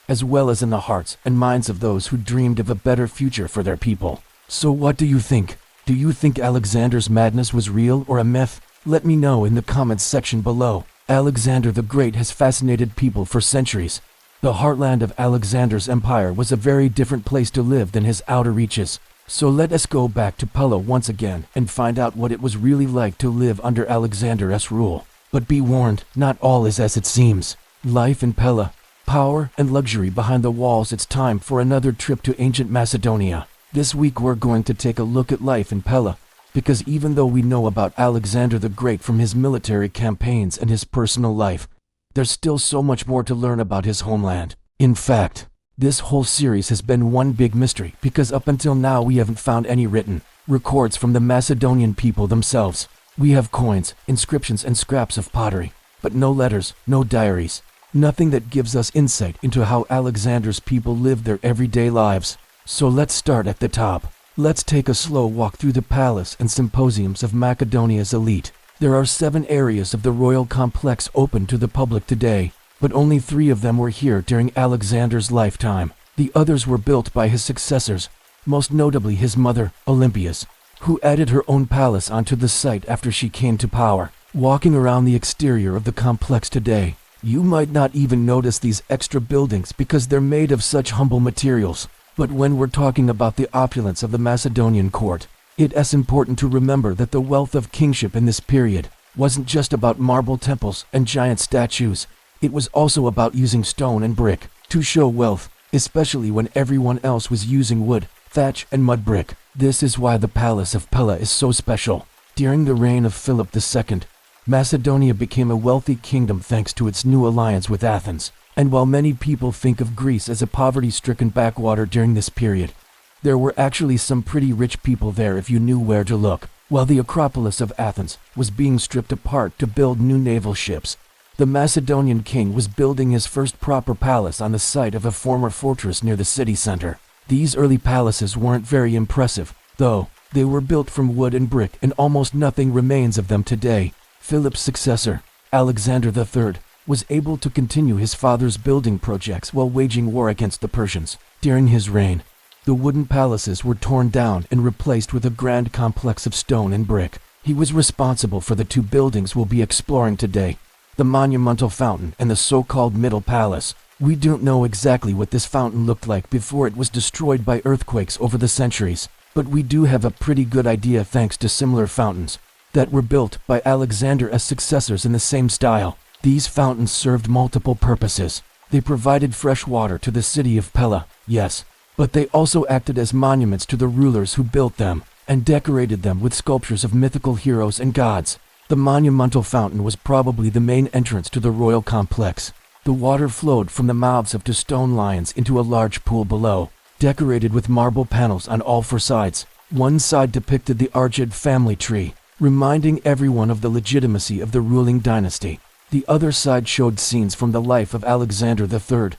as well as in the hearts and minds of those who dreamed of a better future for their people. So what do you think? Do you think Alexander's madness was real or a myth? Let me know in the comments section below. Alexander the Great has fascinated people for centuries. The heartland of Alexander's empire was a very different place to live than his outer reaches. So let us go back to Pella once again and find out what it was really like to live under Alexander's rule. But be warned, not all is as it seems. Life in Pella, power and luxury behind the walls. It's time for another trip to ancient Macedonia. This week we're going to take a look at life in Pella, because even though we know about Alexander the Great from his military campaigns and his personal life, there's still so much more to learn about his homeland. In fact, this whole series has been one big mystery because up until now we haven't found any written records from the Macedonian people themselves. We have coins, inscriptions, and scraps of pottery, but no letters, no diaries, nothing that gives us insight into how Alexander's people lived their everyday lives. So let's start at the top. Let's take a slow walk through the palace and symposiums of Macedonia's elite. There are 7 areas of the royal complex open to the public today, but only 3 of them were here during Alexander's lifetime. The others were built by his successors, most notably his mother, Olympias, who added her own palace onto the site after she came to power. Walking around the exterior of the complex today, you might not even notice these extra buildings because they're made of such humble materials. But when we're talking about the opulence of the Macedonian court, it's important to remember that the wealth of kingship in this period wasn't just about marble temples and giant statues. It was also about using stone and brick to show wealth, especially when everyone else was using wood, thatch, and mud brick. This is why the palace of Pella is so special. During the reign of Philip II, Macedonia became a wealthy kingdom thanks to its new alliance with Athens. And while many people think of Greece as a poverty-stricken backwater during this period, there were actually some pretty rich people there if you knew where to look. While the Acropolis of Athens was being stripped apart to build new naval ships, the Macedonian king was building his first proper palace on the site of a former fortress near the city center. These early palaces weren't very impressive, though. They were built from wood and brick and almost nothing remains of them today. Philip's successor, Alexander III, was able to continue his father's building projects while waging war against the Persians. During his reign, the wooden palaces were torn down and replaced with a grand complex of stone and brick. He was responsible for the 2 buildings we'll be exploring today, the monumental fountain and the so-called Middle Palace. We don't know exactly what this fountain looked like before it was destroyed by earthquakes over the centuries, but we do have a pretty good idea thanks to similar fountains that were built by Alexander as successors in the same style. These fountains served multiple purposes. They provided fresh water to the city of Pella, yes, but they also acted as monuments to the rulers who built them and decorated them with sculptures of mythical heroes and gods. The monumental fountain was probably the main entrance to the royal complex. The water flowed from the mouths of 2 stone lions into a large pool below, decorated with marble panels on all 4 sides. One side depicted the Argead family tree, reminding everyone of the legitimacy of the ruling dynasty. The other side showed scenes from the life of Alexander III,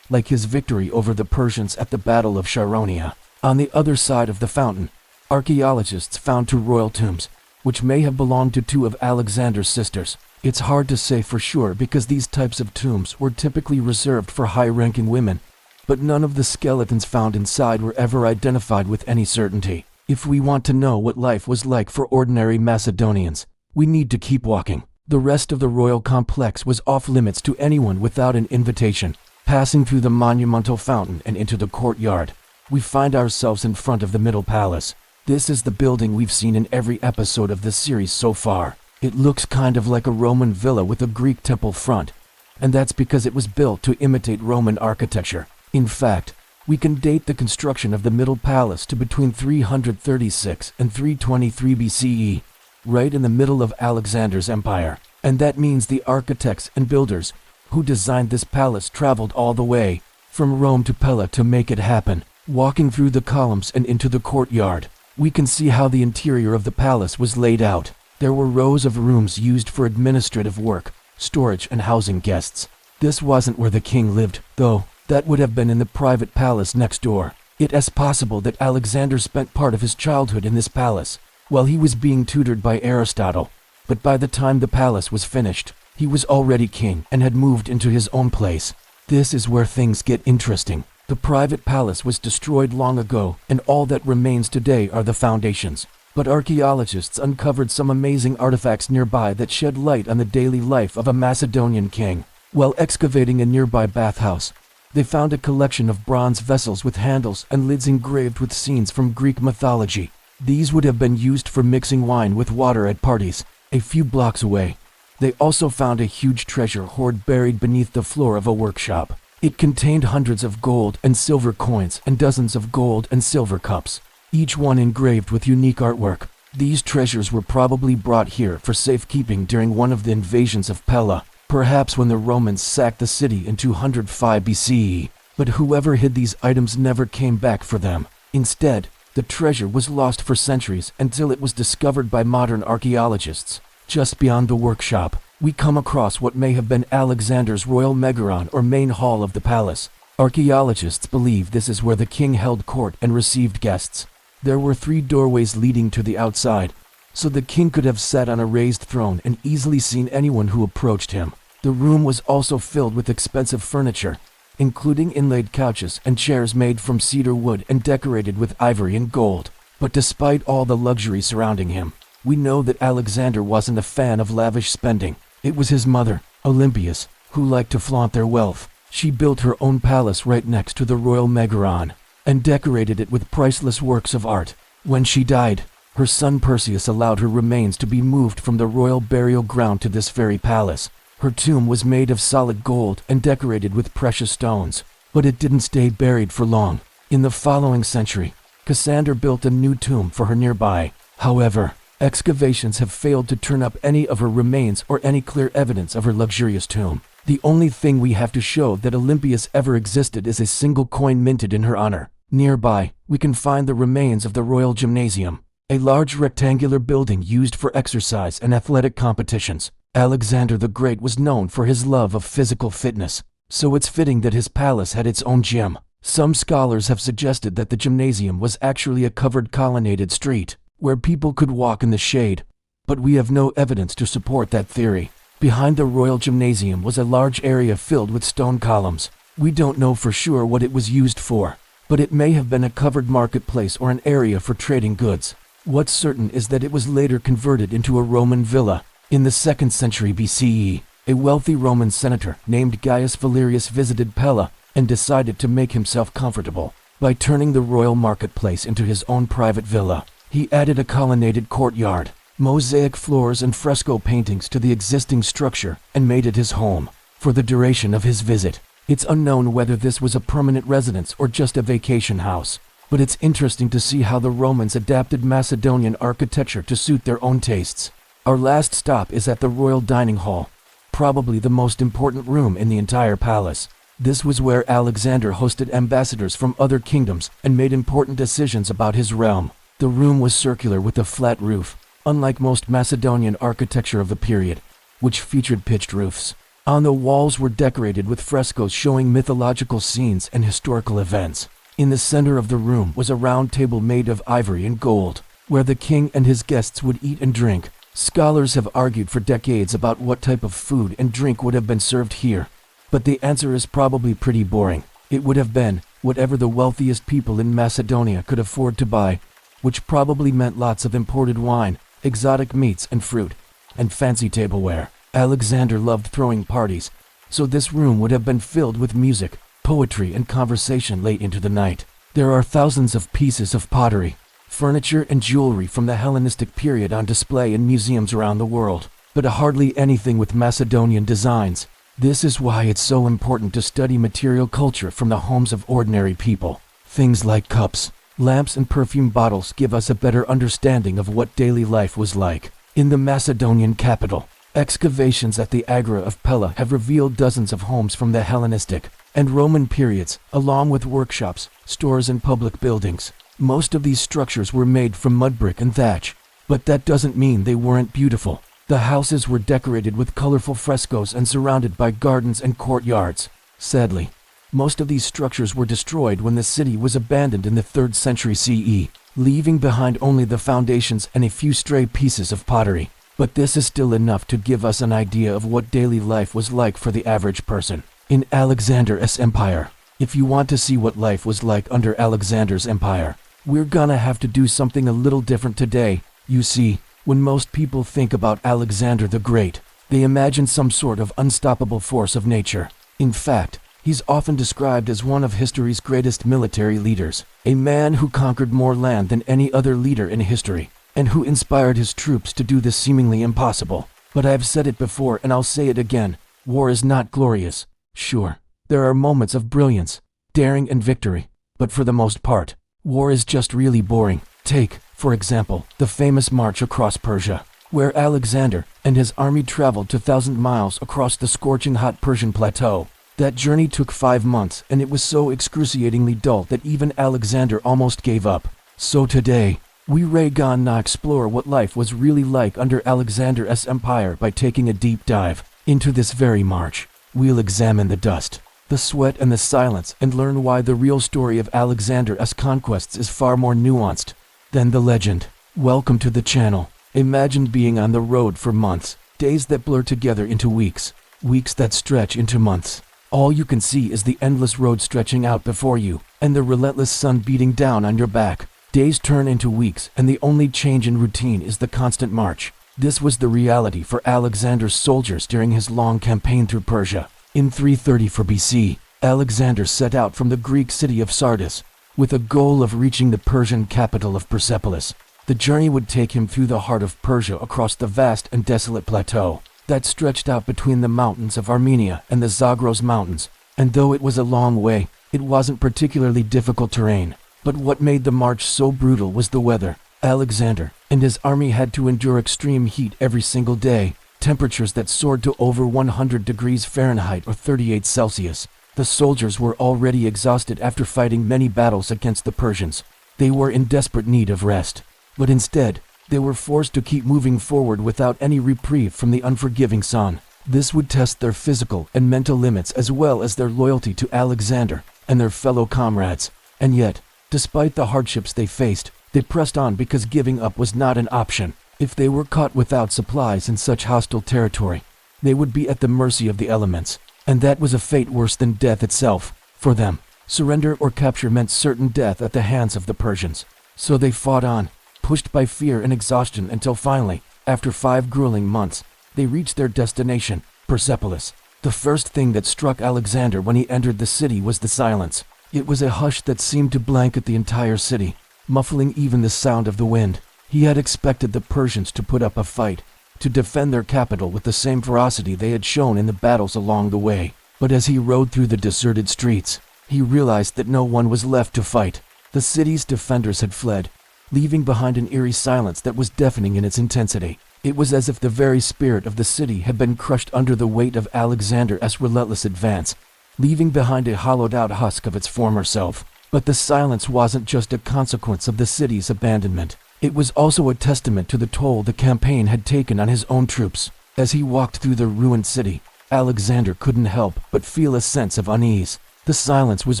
like his victory over the Persians at the Battle of Charonia. On the other side of the fountain, archaeologists found 2 royal tombs, which may have belonged to 2 of Alexander's sisters. It's hard to say for sure because these types of tombs were typically reserved for high-ranking women, but none of the skeletons found inside were ever identified with any certainty. If we want to know what life was like for ordinary Macedonians, we need to keep walking. The rest of the royal complex was off limits to anyone without an invitation. Passing through the monumental fountain and into the courtyard, we find ourselves in front of the Middle Palace. This is the building we've seen in every episode of this series so far. It looks kind of like a Roman villa with a Greek temple front, and that's because it was built to imitate Roman architecture. In fact, we can date the construction of the Middle Palace to between 336 and 323 BCE, right in the middle of Alexander's empire. And that means the architects and builders who designed this palace traveled all the way from Rome to Pella to make it happen. Walking through the columns and into the courtyard, we can see how the interior of the palace was laid out. There were rows of rooms used for administrative work, storage, and housing guests. This wasn't where the king lived, though. That would have been in the private palace next door. It is possible that Alexander spent part of his childhood in this palace, while he was being tutored by Aristotle. But by the time the palace was finished, he was already king and had moved into his own place. This is where things get interesting. The private palace was destroyed long ago, and all that remains today are the foundations. But archaeologists uncovered some amazing artifacts nearby that shed light on the daily life of a Macedonian king. While excavating a nearby bathhouse, they found a collection of bronze vessels with handles and lids engraved with scenes from Greek mythology. These would have been used for mixing wine with water at parties. A few blocks away, they also found a huge treasure hoard buried beneath the floor of a workshop. It contained hundreds of gold and silver coins and dozens of gold and silver cups, each one engraved with unique artwork. These treasures were probably brought here for safekeeping during one of the invasions of Pella, perhaps when the Romans sacked the city in 205 BCE. But whoever hid these items never came back for them. Instead, the treasure was lost for centuries until it was discovered by modern archaeologists. Just beyond the workshop, we come across what may have been Alexander's royal megaron or main hall of the palace. Archaeologists believe this is where the king held court and received guests. There were 3 doorways leading to the outside, so the king could have sat on a raised throne and easily seen anyone who approached him. The room was also filled with expensive furniture, including inlaid couches and chairs made from cedar wood and decorated with ivory and gold. But despite all the luxury surrounding him, we know that Alexander wasn't a fan of lavish spending. It was his mother, Olympias, who liked to flaunt their wealth. She built her own palace right next to the royal megaron and decorated it with priceless works of art. When she died, her son Perseus allowed her remains to be moved from the royal burial ground to this very palace. Her tomb was made of solid gold and decorated with precious stones, but it didn't stay buried for long. In the following century, Cassander built a new tomb for her nearby. However, excavations have failed to turn up any of her remains or any clear evidence of her luxurious tomb. The only thing we have to show that Olympias ever existed is a single coin minted in her honor. Nearby, we can find the remains of the royal gymnasium, a large rectangular building used for exercise and athletic competitions. Alexander the Great was known for his love of physical fitness, so it's fitting that his palace had its own gym. Some scholars have suggested that the gymnasium was actually a covered colonnaded street, where people could walk in the shade, but we have no evidence to support that theory. Behind the royal gymnasium was a large area filled with stone columns. We don't know for sure what it was used for, but it may have been a covered marketplace or an area for trading goods. What's certain is that it was later converted into a Roman villa. In the 2nd century BCE, a wealthy Roman senator named Gaius Valerius visited Pella and decided to make himself comfortable by turning the royal marketplace into his own private villa. He added a colonnaded courtyard, mosaic floors and fresco paintings to the existing structure and made it his home. For the duration of his visit, it's unknown whether this was a permanent residence or just a vacation house, but it's interesting to see how the Romans adapted Macedonian architecture to suit their own tastes. Our last stop is at the royal dining hall, probably the most important room in the entire palace. This was where Alexander hosted ambassadors from other kingdoms and made important decisions about his realm. The room was circular with a flat roof, unlike most Macedonian architecture of the period, which featured pitched roofs. On the walls were decorated with frescoes showing mythological scenes and historical events. In the center of the room was a round table made of ivory and gold, where the king and his guests would eat and drink. Scholars have argued for decades about what type of food and drink would have been served here, but the answer is probably pretty boring. It would have been whatever the wealthiest people in Macedonia could afford to buy, which probably meant lots of imported wine, exotic meats and fruit, and fancy tableware. Alexander loved throwing parties, so this room would have been filled with music, poetry, and conversation late into the night. There are thousands of pieces of pottery, furniture, and jewelry from the Hellenistic period on display in museums around the world, but hardly anything with Macedonian designs. This is why it's so important to study material culture from the homes of ordinary people. Things like cups, lamps, and perfume bottles give us a better understanding of what daily life was like. In the Macedonian capital, excavations at the Agora of Pella have revealed dozens of homes from the Hellenistic and Roman periods, along with workshops, stores, and public buildings. Most of these structures were made from mud brick and thatch, but that doesn't mean they weren't beautiful. The houses were decorated with colorful frescoes and surrounded by gardens and courtyards. Sadly, most of these structures were destroyed when the city was abandoned in the 3rd century CE, leaving behind only the foundations and a few stray pieces of pottery. But this is still enough to give us an idea of what daily life was like for the average person in Alexander's empire. If you want to see what life was like under Alexander's empire, we're gonna have to do something a little different today. You see, when most people think about Alexander the Great, they imagine some sort of unstoppable force of nature. In fact, he's often described as one of history's greatest military leaders, a man who conquered more land than any other leader in history, and who inspired his troops to do the seemingly impossible. But I've said it before and I'll say it again, war is not glorious. Sure, there are moments of brilliance, daring, and victory, but for the most part, war is just really boring. Take For example, the famous march across Persia, where Alexander and his army traveled 2,000 miles across the scorching hot Persian plateau. That journey took 5 months, and it was so excruciatingly dull that even Alexander almost gave up. So today, we're gonna explore what life was really like under Alexander's empire by taking a deep dive into this very march. We'll examine the dust, the sweat and the silence, and learn why the real story of Alexander's conquests is far more nuanced than the legend. Welcome to the channel. Imagine being on the road for months, days that blur together into weeks, weeks that stretch into months. All you can see is the endless road stretching out before you, and the relentless sun beating down on your back. Days turn into weeks, and the only change in routine is the constant march. This was the reality for Alexander's soldiers during his long campaign through Persia. In 334 BC, Alexander set out from the Greek city of Sardis, with a goal of reaching the Persian capital of Persepolis. The journey would take him through the heart of Persia across the vast and desolate plateau that stretched out between the mountains of Armenia and the Zagros Mountains. And though it was a long way, it wasn't particularly difficult terrain. But what made the march so brutal was the weather. Alexander and his army had to endure extreme heat every single day, temperatures that soared to over 100 degrees Fahrenheit or 38 Celsius. The soldiers were already exhausted after fighting many battles against the Persians. They were in desperate need of rest. But instead, they were forced to keep moving forward without any reprieve from the unforgiving sun. This would test their physical and mental limits as well as their loyalty to Alexander and their fellow comrades. And yet, despite the hardships they faced, they pressed on because giving up was not an option. If they were caught without supplies in such hostile territory, they would be at the mercy of the elements. And that was a fate worse than death itself. For them, surrender or capture meant certain death at the hands of the Persians. So they fought on, pushed by fear and exhaustion until finally, after 5 grueling months, they reached their destination, Persepolis. The first thing that struck Alexander when he entered the city was the silence. It was a hush that seemed to blanket the entire city, muffling even the sound of the wind. He had expected the Persians to put up a fight, to defend their capital with the same ferocity they had shown in the battles along the way. But as he rode through the deserted streets, he realized that no one was left to fight. The city's defenders had fled, leaving behind an eerie silence that was deafening in its intensity. It was as if the very spirit of the city had been crushed under the weight of Alexander's relentless advance, leaving behind a hollowed-out husk of its former self. But the silence wasn't just a consequence of the city's abandonment. It was also a testament to the toll the campaign had taken on his own troops. As he walked through the ruined city, Alexander couldn't help but feel a sense of unease. The silence was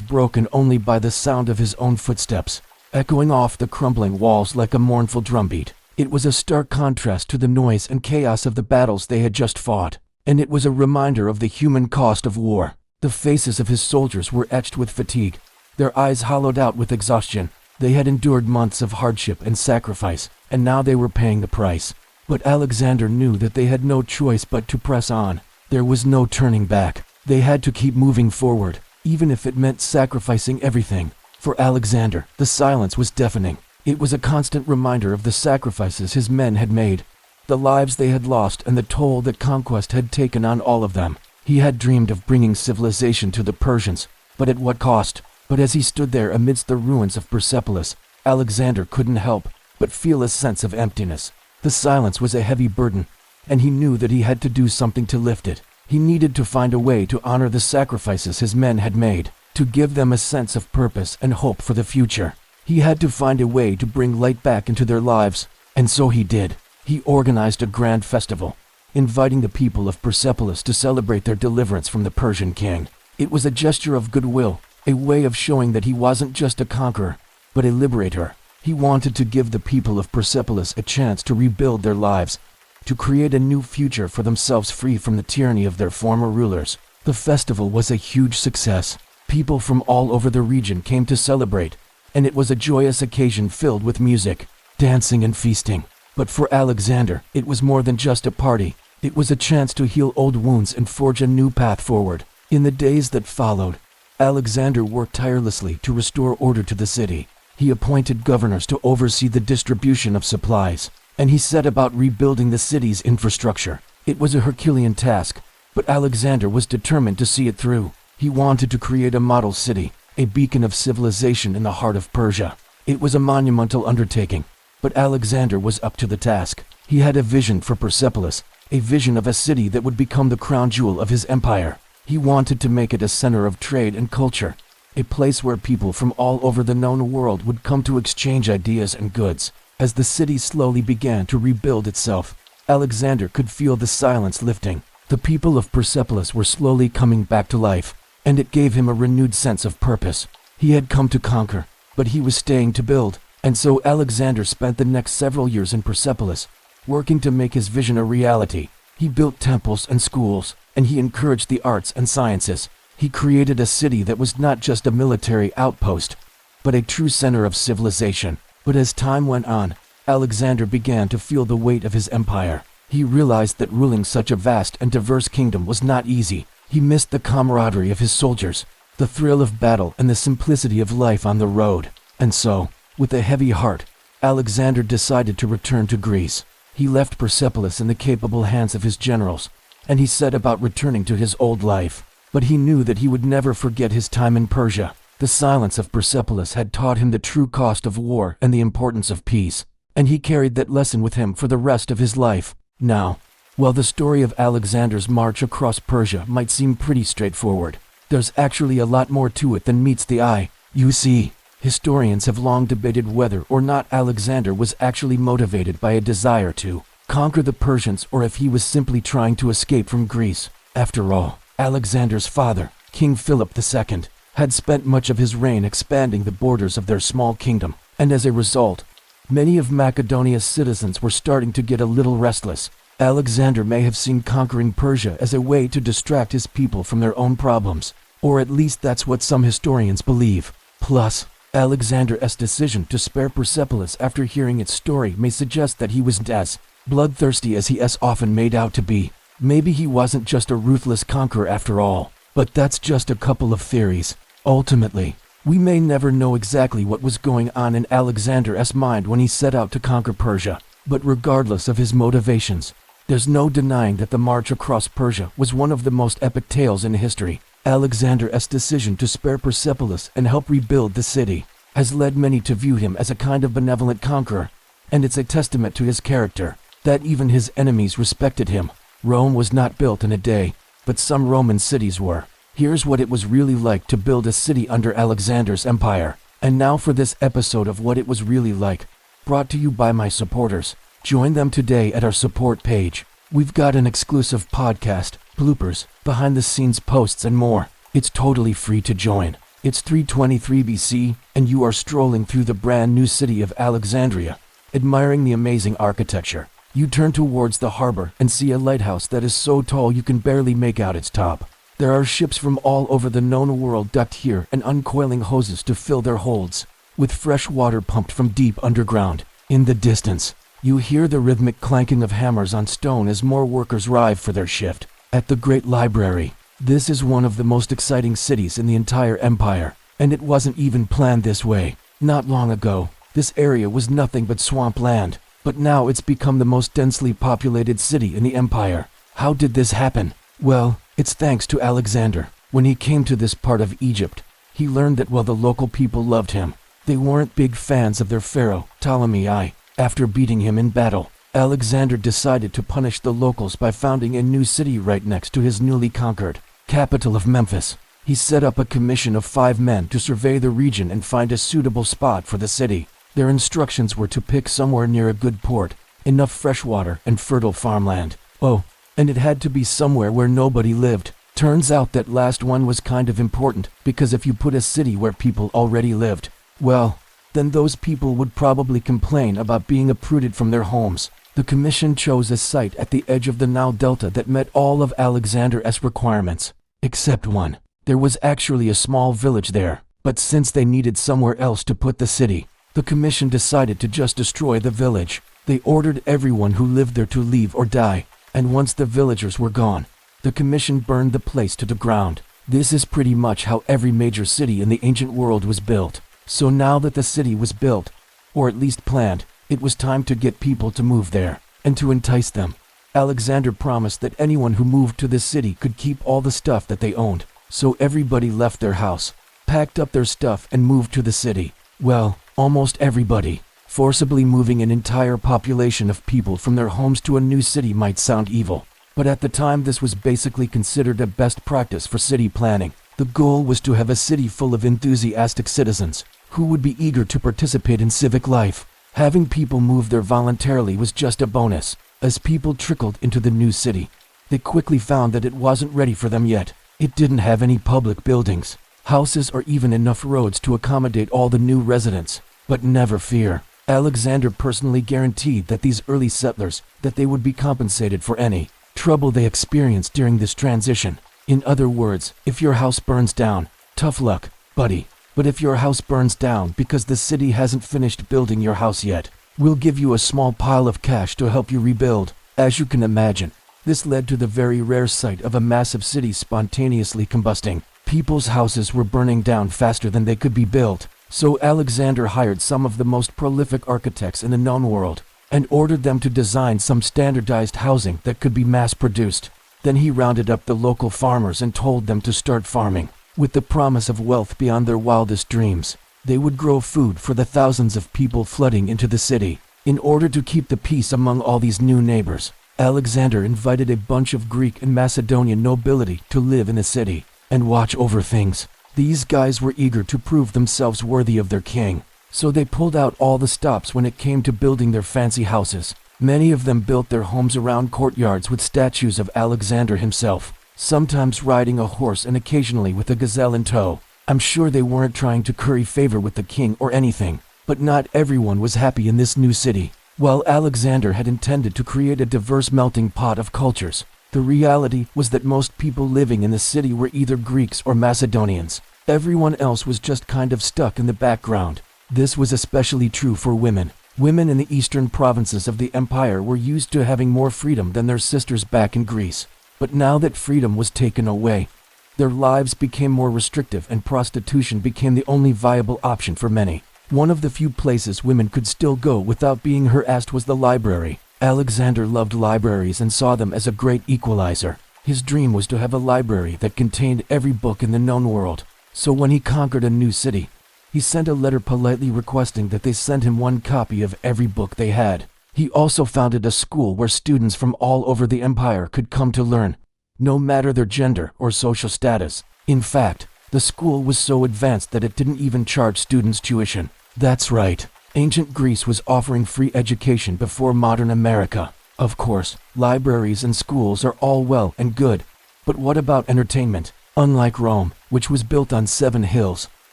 broken only by the sound of his own footsteps, echoing off the crumbling walls like a mournful drumbeat. It was a stark contrast to the noise and chaos of the battles they had just fought, and it was a reminder of the human cost of war. The faces of his soldiers were etched with fatigue, their eyes hollowed out with exhaustion. They had endured months of hardship and sacrifice, and now they were paying the price. But Alexander knew that they had no choice but to press on. There was no turning back. They had to keep moving forward, even if it meant sacrificing everything. For Alexander, the silence was deafening. It was a constant reminder of the sacrifices his men had made, the lives they had lost, and the toll that conquest had taken on all of them. He had dreamed of bringing civilization to the Persians, but at what cost? But as he stood there amidst the ruins of Persepolis, Alexander couldn't help but feel a sense of emptiness. The silence was a heavy burden, and he knew that he had to do something to lift it. He needed to find a way to honor the sacrifices his men had made, to give them a sense of purpose and hope for the future. He had to find a way to bring light back into their lives, and so he did. He organized a grand festival, inviting the people of Persepolis to celebrate their deliverance from the Persian king. It was a gesture of goodwill, a way of showing that he wasn't just a conqueror, but a liberator. He wanted to give the people of Persepolis a chance to rebuild their lives, to create a new future for themselves free from the tyranny of their former rulers. The festival was a huge success. People from all over the region came to celebrate, and it was a joyous occasion filled with music, dancing, and feasting. But for Alexander, it was more than just a party. It was a chance to heal old wounds and forge a new path forward. In the days that followed, Alexander worked tirelessly to restore order to the city. He appointed governors to oversee the distribution of supplies, and he set about rebuilding the city's infrastructure. It was a Herculean task, but Alexander was determined to see it through. He wanted to create a model city, a beacon of civilization in the heart of Persia. It was a monumental undertaking, But Alexander was up to the task. He had a vision for Persepolis, a vision of a city that would become the crown jewel of his empire. He wanted to make it a center of trade and culture, a place where people from all over the known world would come to exchange ideas and goods. As the city slowly began to rebuild itself, Alexander could feel the silence lifting. The people of Persepolis were slowly coming back to life, and it gave him a renewed sense of purpose. He had come to conquer, but he was staying to build, and so Alexander spent the next several years in Persepolis, working to make his vision a reality. He built temples and schools, and he encouraged the arts and sciences. He created a city that was not just a military outpost, but a true center of civilization. But as time went on, Alexander began to feel the weight of his empire. He realized that ruling such a vast and diverse kingdom was not easy. He missed the camaraderie of his soldiers, the thrill of battle, and the simplicity of life on the road. And so, with a heavy heart, Alexander decided to return to Greece. He left Persepolis in the capable hands of his generals, and he set about returning to his old life. But he knew that he would never forget his time in Persia. The silence of Persepolis had taught him the true cost of war and the importance of peace, and he carried that lesson with him for the rest of his life. Now, while the story of Alexander's march across Persia might seem pretty straightforward, there's actually a lot more to it than meets the eye. You see, historians have long debated whether or not Alexander was actually motivated by a desire to conquer the Persians or if he was simply trying to escape from Greece. After all, Alexander's father, King Philip II, had spent much of his reign expanding the borders of their small kingdom, and as a result, many of Macedonia's citizens were starting to get a little restless. Alexander may have seen conquering Persia as a way to distract his people from their own problems, or at least that's what some historians believe. Plus, Alexander's decision to spare Persepolis after hearing its story may suggest that he was as bloodthirsty as he is often made out to be. Maybe he wasn't just a ruthless conqueror after all. But that's just a couple of theories. Ultimately, we may never know exactly what was going on in Alexander's mind when he set out to conquer Persia. But regardless of his motivations, there's no denying that the march across Persia was one of the most epic tales in history. Alexander's decision to spare Persepolis and help rebuild the city has led many to view him as a kind of benevolent conqueror, and it's a testament to his character that even his enemies respected him. Rome was not built in a day, but some Roman cities were. Here's what it was really like to build a city under Alexander's empire. And now for this episode of What It Was Really Like, brought to you by my supporters. Join them today at our support page. We've got an exclusive podcast, bloopers, behind-the-scenes posts, and more. It's totally free to join. It's 323 BC, and you are strolling through the brand new city of Alexandria, admiring the amazing architecture. You turn towards the harbor and see a lighthouse that is so tall you can barely make out its top. There are ships from all over the known world docked here and uncoiling hoses to fill their holds, with fresh water pumped from deep underground. In the distance, you hear the rhythmic clanking of hammers on stone as more workers arrive for their shift. At the Great Library, this is one of the most exciting cities in the entire empire, and it wasn't even planned this way. Not long ago, this area was nothing but swampland, but now it's become the most densely populated city in the empire. How did this happen? Well, it's thanks to Alexander. When he came to this part of Egypt, he learned that while the local people loved him, they weren't big fans of their pharaoh, Ptolemy I. After beating him in battle, Alexander decided to punish the locals by founding a new city right next to his newly conquered capital of Memphis. He set up a commission of 5 men to survey the region and find a suitable spot for the city. Their instructions were to pick somewhere near a good port, enough fresh water and fertile farmland. Oh, and it had to be somewhere where nobody lived. Turns out that last one was kind of important, because if you put a city where people already lived, well, then those people would probably complain about being uprooted from their homes. The commission chose a site at the edge of the Nile Delta that met all of Alexander's requirements, except one. There was actually a small village there, but since they needed somewhere else to put the city, the commission decided to just destroy the village. They ordered everyone who lived there to leave or die, and once the villagers were gone, the commission burned the place to the ground. This is pretty much how every major city in the ancient world was built. So now that the city was built, or at least planned, it was time to get people to move there. And to entice them, Alexander promised that anyone who moved to the city could keep all the stuff that they owned. So everybody left their house, packed up their stuff, and moved to the city. Well, almost everybody. Forcibly moving an entire population of people from their homes to a new city might sound evil, but at the time this was basically considered a best practice for city planning. The goal was to have a city full of enthusiastic citizens who would be eager to participate in civic life. Having people move there voluntarily was just a bonus. As people trickled into the new city, they quickly found that it wasn't ready for them yet. It didn't have any public buildings, houses, or even enough roads to accommodate all the new residents. But never fear. Alexander personally guaranteed that these early settlers that they would be compensated for any trouble they experienced during this transition. In other words, if your house burns down, tough luck, buddy. But if your house burns down because the city hasn't finished building your house yet, we'll give you a small pile of cash to help you rebuild. As you can imagine, this led to the very rare sight of a massive city spontaneously combusting. People's houses were burning down faster than they could be built. So Alexander hired some of the most prolific architects in the known world and ordered them to design some standardized housing that could be mass-produced. Then he rounded up the local farmers and told them to start farming. With the promise of wealth beyond their wildest dreams, they would grow food for the thousands of people flooding into the city. In order to keep the peace among all these new neighbors, Alexander invited a bunch of Greek and Macedonian nobility to live in the city and watch over things. These guys were eager to prove themselves worthy of their king, so they pulled out all the stops when it came to building their fancy houses. Many of them built their homes around courtyards with statues of Alexander himself, sometimes riding a horse and occasionally with a gazelle in tow. I'm sure they weren't trying to curry favor with the king or anything, but not everyone was happy in this new city. While Alexander had intended to create a diverse melting pot of cultures, the reality was that most people living in the city were either Greeks or Macedonians. Everyone else was just kind of stuck in the background. This was especially true for women. Women in the eastern provinces of the empire were used to having more freedom than their sisters back in Greece. But now that freedom was taken away, their lives became more restrictive and prostitution became the only viable option for many. One of the few places women could still go without being harassed was the library. Alexander loved libraries and saw them as a great equalizer. His dream was to have a library that contained every book in the known world. So when he conquered a new city, he sent a letter politely requesting that they send him one copy of every book they had. He also founded a school where students from all over the empire could come to learn, no matter their gender or social status. In fact, the school was so advanced that it didn't even charge students tuition. That's right. Ancient Greece was offering free education before modern America. Of course, libraries and schools are all well and good, but what about entertainment? Unlike Rome, which was built on 7 hills,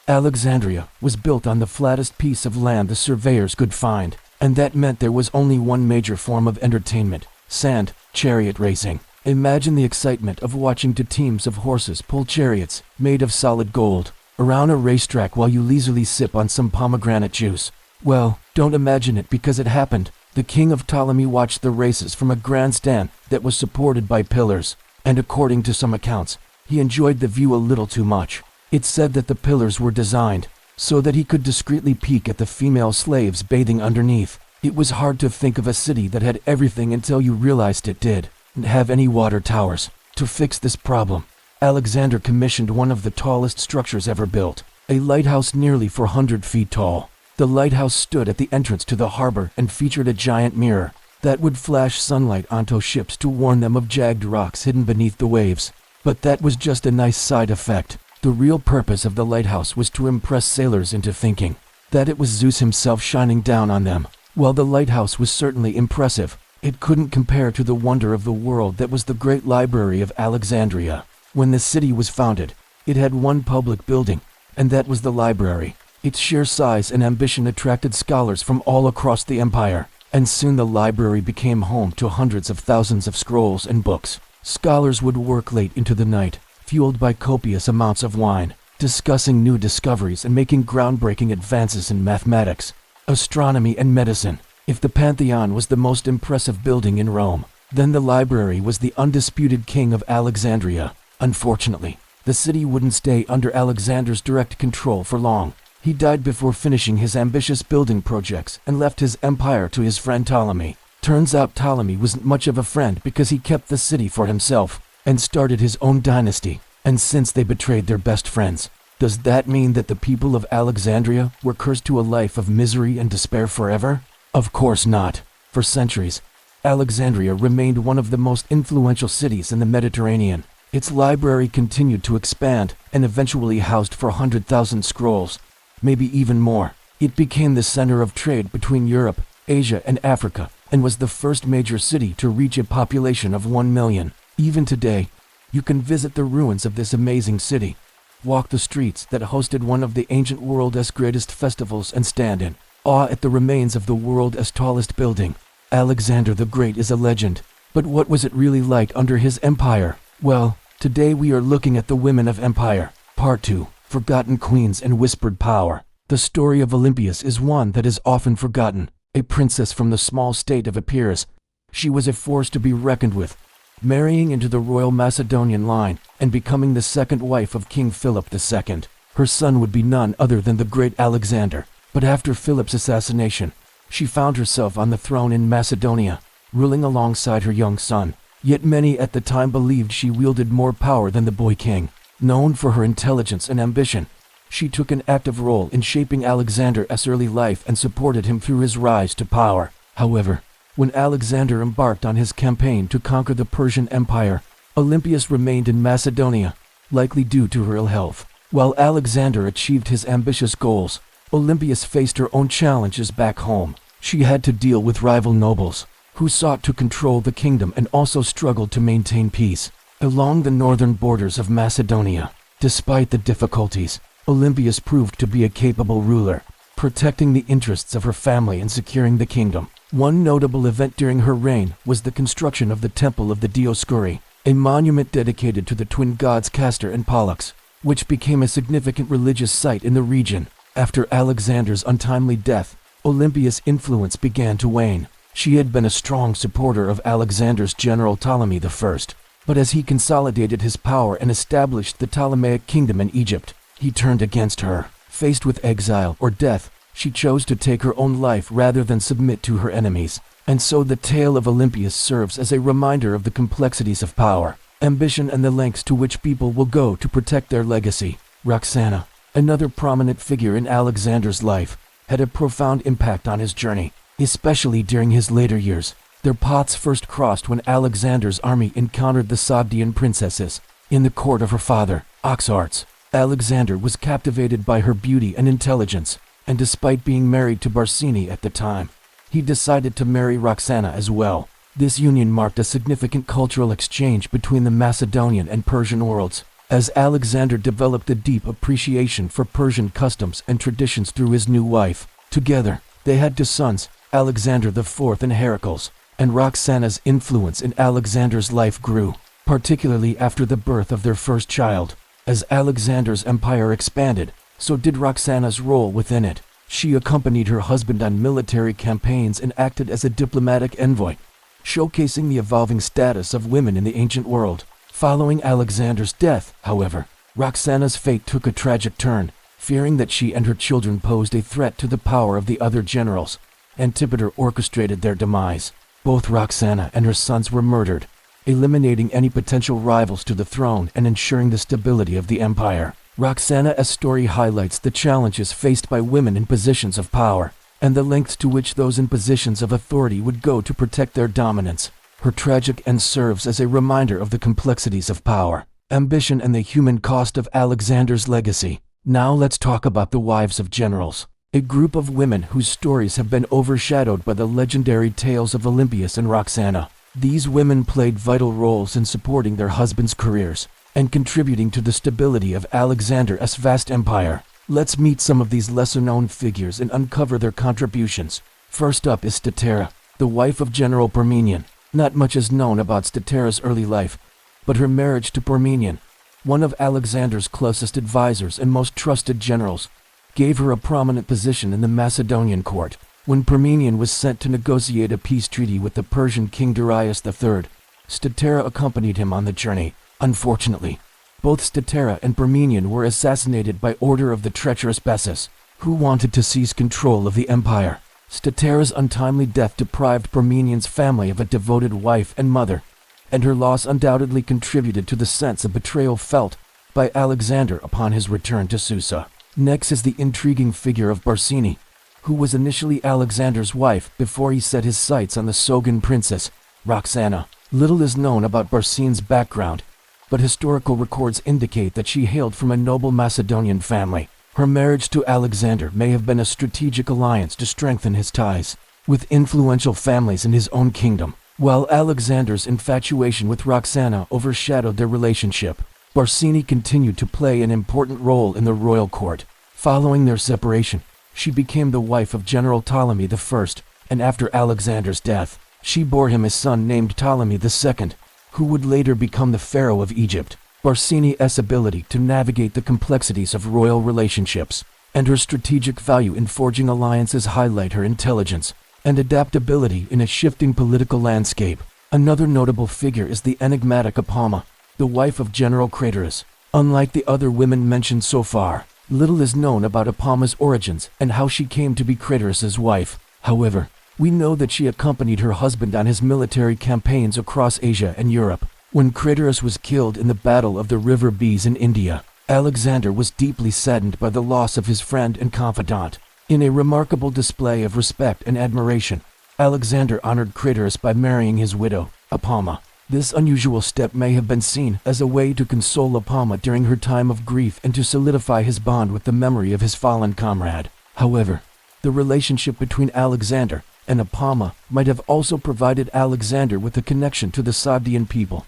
Alexandria was built on the flattest piece of land the surveyors could find, and that meant there was only one major form of entertainment: sand chariot racing. Imagine the excitement of watching 2 teams of horses pull chariots made of solid gold around a racetrack while you leisurely sip on some pomegranate juice. Well, don't imagine it because it happened. The king of Ptolemy watched the races from a grandstand that was supported by pillars, and according to some accounts, he enjoyed the view a little too much. It's said that the pillars were designed so that he could discreetly peek at the female slaves bathing underneath. It was hard to think of a city that had everything until you realized it didn't have any water towers. To fix this problem, Alexander commissioned one of the tallest structures ever built, a lighthouse nearly 400 feet tall. The lighthouse stood at the entrance to the harbor and featured a giant mirror that would flash sunlight onto ships to warn them of jagged rocks hidden beneath the waves. But that was just a nice side effect. The real purpose of the lighthouse was to impress sailors into thinking that it was Zeus himself shining down on them. While the lighthouse was certainly impressive, it couldn't compare to the wonder of the world that was the great library of Alexandria. When the city was founded, it had one public building, and that was the library. Its sheer size and ambition attracted scholars from all across the empire, and soon the library became home to hundreds of thousands of scrolls and books. Scholars would work late into the night, fueled by copious amounts of wine, discussing new discoveries and making groundbreaking advances in mathematics, astronomy, and medicine. If the Pantheon was the most impressive building in Rome, then the library was the undisputed king of Alexandria. Unfortunately, the city wouldn't stay under Alexander's direct control for long. He died before finishing his ambitious building projects and left his empire to his friend Ptolemy. Turns out Ptolemy wasn't much of a friend because he kept the city for himself and started his own dynasty. And since they betrayed their best friends, Does that mean that the people of Alexandria were cursed to a life of misery and despair forever? Of course not. For centuries, Alexandria remained one of the most influential cities in the Mediterranean. Its library continued to expand and eventually housed 400,000 scrolls, maybe even more. It became the center of trade between Europe, Asia, and Africa, and was the first major city to reach a population of 1 million. Even today, you can visit the ruins of this amazing city, walk the streets that hosted one of the ancient world's greatest festivals, and stand in awe at the remains of the world's tallest building. Alexander the Great is a legend, but what was it really like under his empire? Well, today we are looking at the women of empire. Part 2, Forgotten Queens and Whispered Power. The story of Olympias is one that is often forgotten. A princess from the small state of Epirus, she was a force to be reckoned with, marrying into the royal Macedonian line and becoming the second wife of King Philip II. Her son would be none other than the great Alexander. But after Philip's assassination, she found herself on the throne in Macedonia, ruling alongside her young son. Yet many at the time believed she wielded more power than the boy king. Known for her intelligence and ambition, she took an active role in shaping Alexander's early life and supported him through his rise to power. However, when Alexander embarked on his campaign to conquer the Persian Empire, Olympias remained in Macedonia, likely due to her ill health. While Alexander achieved his ambitious goals, Olympias faced her own challenges back home. She had to deal with rival nobles, who sought to control the kingdom and also struggled to maintain peace along the northern borders of Macedonia. Despite the difficulties, Olympias proved to be a capable ruler, protecting the interests of her family and securing the kingdom. One notable event during her reign was the construction of the Temple of the Dioscuri, a monument dedicated to the twin gods Castor and Pollux, which became a significant religious site in the region. After Alexander's untimely death, Olympias' influence began to wane. She had been a strong supporter of Alexander's general Ptolemy I, but as he consolidated his power and established the Ptolemaic kingdom in Egypt, he turned against her. Faced with exile or death, she chose to take her own life rather than submit to her enemies. And so the tale of Olympias serves as a reminder of the complexities of power, ambition, and the lengths to which people will go to protect their legacy. Roxana, another prominent figure in Alexander's life, had a profound impact on his journey, especially during his later years. Their paths first crossed when Alexander's army encountered the Sogdian princesses in the court of her father, Oxyartes. Alexander was captivated by her beauty and intelligence, and despite being married to Barsine at the time, he decided to marry Roxana as well. This union marked a significant cultural exchange between the Macedonian and Persian worlds, as Alexander developed a deep appreciation for Persian customs and traditions through his new wife. Together, they had two sons, Alexander IV and Heracles, and Roxana's influence in Alexander's life grew, particularly after the birth of their first child. As Alexander's empire expanded, so did Roxana's role within it. She accompanied her husband on military campaigns and acted as a diplomatic envoy, showcasing the evolving status of women in the ancient world. Following Alexander's death, however, Roxana's fate took a tragic turn. Fearing that she and her children posed a threat to the power of the other generals, Antipater orchestrated their demise. Both Roxana and her sons were murdered, eliminating any potential rivals to the throne and ensuring the stability of the empire. Roxana's story highlights the challenges faced by women in positions of power, and the lengths to which those in positions of authority would go to protect their dominance. Her tragic end serves as a reminder of the complexities of power, ambition, and the human cost of Alexander's legacy. Now let's talk about the wives of generals, a group of women whose stories have been overshadowed by the legendary tales of Olympias and Roxana. These women played vital roles in supporting their husbands' careers and contributing to the stability of Alexander's vast empire. Let's meet some of these lesser-known figures and uncover their contributions. First up is Statera, the wife of General Parmenion. Not much is known about Statera's early life, but her marriage to Parmenion, one of Alexander's closest advisors and most trusted generals, gave her a prominent position in the Macedonian court. When Parmenion was sent to negotiate a peace treaty with the Persian king Darius III, Statera accompanied him on the journey. Unfortunately, both Statera and Parmenion were assassinated by order of the treacherous Bessus, who wanted to seize control of the empire. Statera's untimely death deprived Parmenion's family of a devoted wife and mother, and her loss undoubtedly contributed to the sense of betrayal felt by Alexander upon his return to Susa. Next is the intriguing figure of Barsini, who was initially Alexander's wife before he set his sights on the Sogan princess, Roxana. Little is known about Barsini's background, but historical records indicate that she hailed from a noble Macedonian family. Her marriage to Alexander may have been a strategic alliance to strengthen his ties with influential families in his own kingdom. While Alexander's infatuation with Roxana overshadowed their relationship, Barsini continued to play an important role in the royal court. Following their separation, she became the wife of General Ptolemy I, and after Alexander's death, she bore him a son named Ptolemy II, who would later become the pharaoh of Egypt. Barsini's ability to navigate the complexities of royal relationships and her strategic value in forging alliances highlight her intelligence and adaptability in a shifting political landscape. Another notable figure is the enigmatic Apama, the wife of General Craterus. Unlike the other women mentioned so far, little is known about Apama's origins and how she came to be Craterus's wife. However, we know that she accompanied her husband on his military campaigns across Asia and Europe. When Craterus was killed in the Battle of the River Bees in India, Alexander was deeply saddened by the loss of his friend and confidant. In a remarkable display of respect and admiration, Alexander honored Craterus by marrying his widow, Apama. This unusual step may have been seen as a way to console Apama during her time of grief and to solidify his bond with the memory of his fallen comrade. However, the relationship between Alexander and Apama might have also provided Alexander with a connection to the Sogdian people,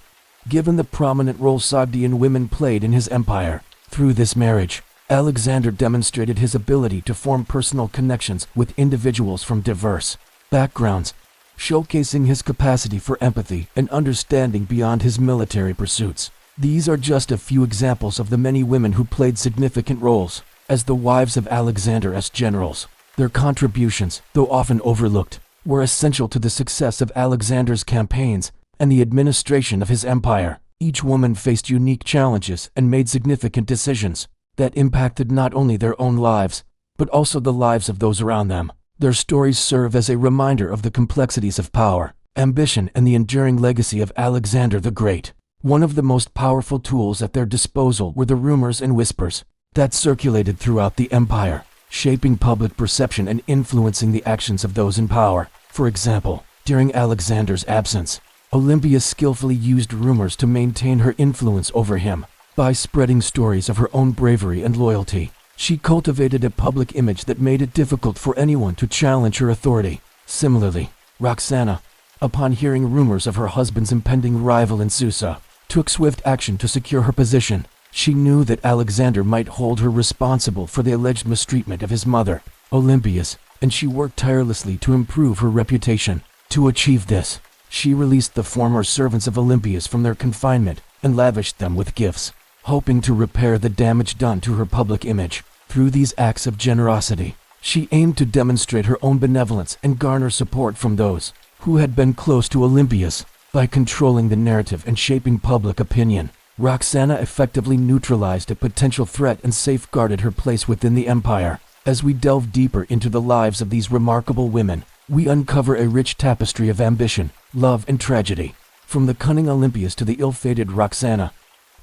given the prominent role Sogdian women played in his empire. Through this marriage, Alexander demonstrated his ability to form personal connections with individuals from diverse backgrounds, showcasing his capacity for empathy and understanding beyond his military pursuits. These are just a few examples of the many women who played significant roles as the wives of Alexander's generals. Their contributions, though often overlooked, were essential to the success of Alexander's campaigns and the administration of his empire. Each woman faced unique challenges and made significant decisions that impacted not only their own lives, but also the lives of those around them. Their stories serve as a reminder of the complexities of power, ambition, and the enduring legacy of Alexander the Great. One of the most powerful tools at their disposal were the rumors and whispers that circulated throughout the empire, shaping public perception and influencing the actions of those in power. For example, during Alexander's absence, Olympia skillfully used rumors to maintain her influence over him. By spreading stories of her own bravery and loyalty, she cultivated a public image that made it difficult for anyone to challenge her authority. Similarly, Roxana, upon hearing rumors of her husband's impending arrival in Susa, took swift action to secure her position. She knew that Alexander might hold her responsible for the alleged mistreatment of his mother, Olympias, and she worked tirelessly to improve her reputation. To achieve this, she released the former servants of Olympias from their confinement and lavished them with gifts, hoping to repair the damage done to her public image. Through these acts of generosity, she aimed to demonstrate her own benevolence and garner support from those who had been close to Olympias. By controlling the narrative and shaping public opinion, Roxana effectively neutralized a potential threat and safeguarded her place within the empire. As we delve deeper into the lives of these remarkable women, we uncover a rich tapestry of ambition, love, and tragedy. From the cunning Olympias to the ill-fated Roxana,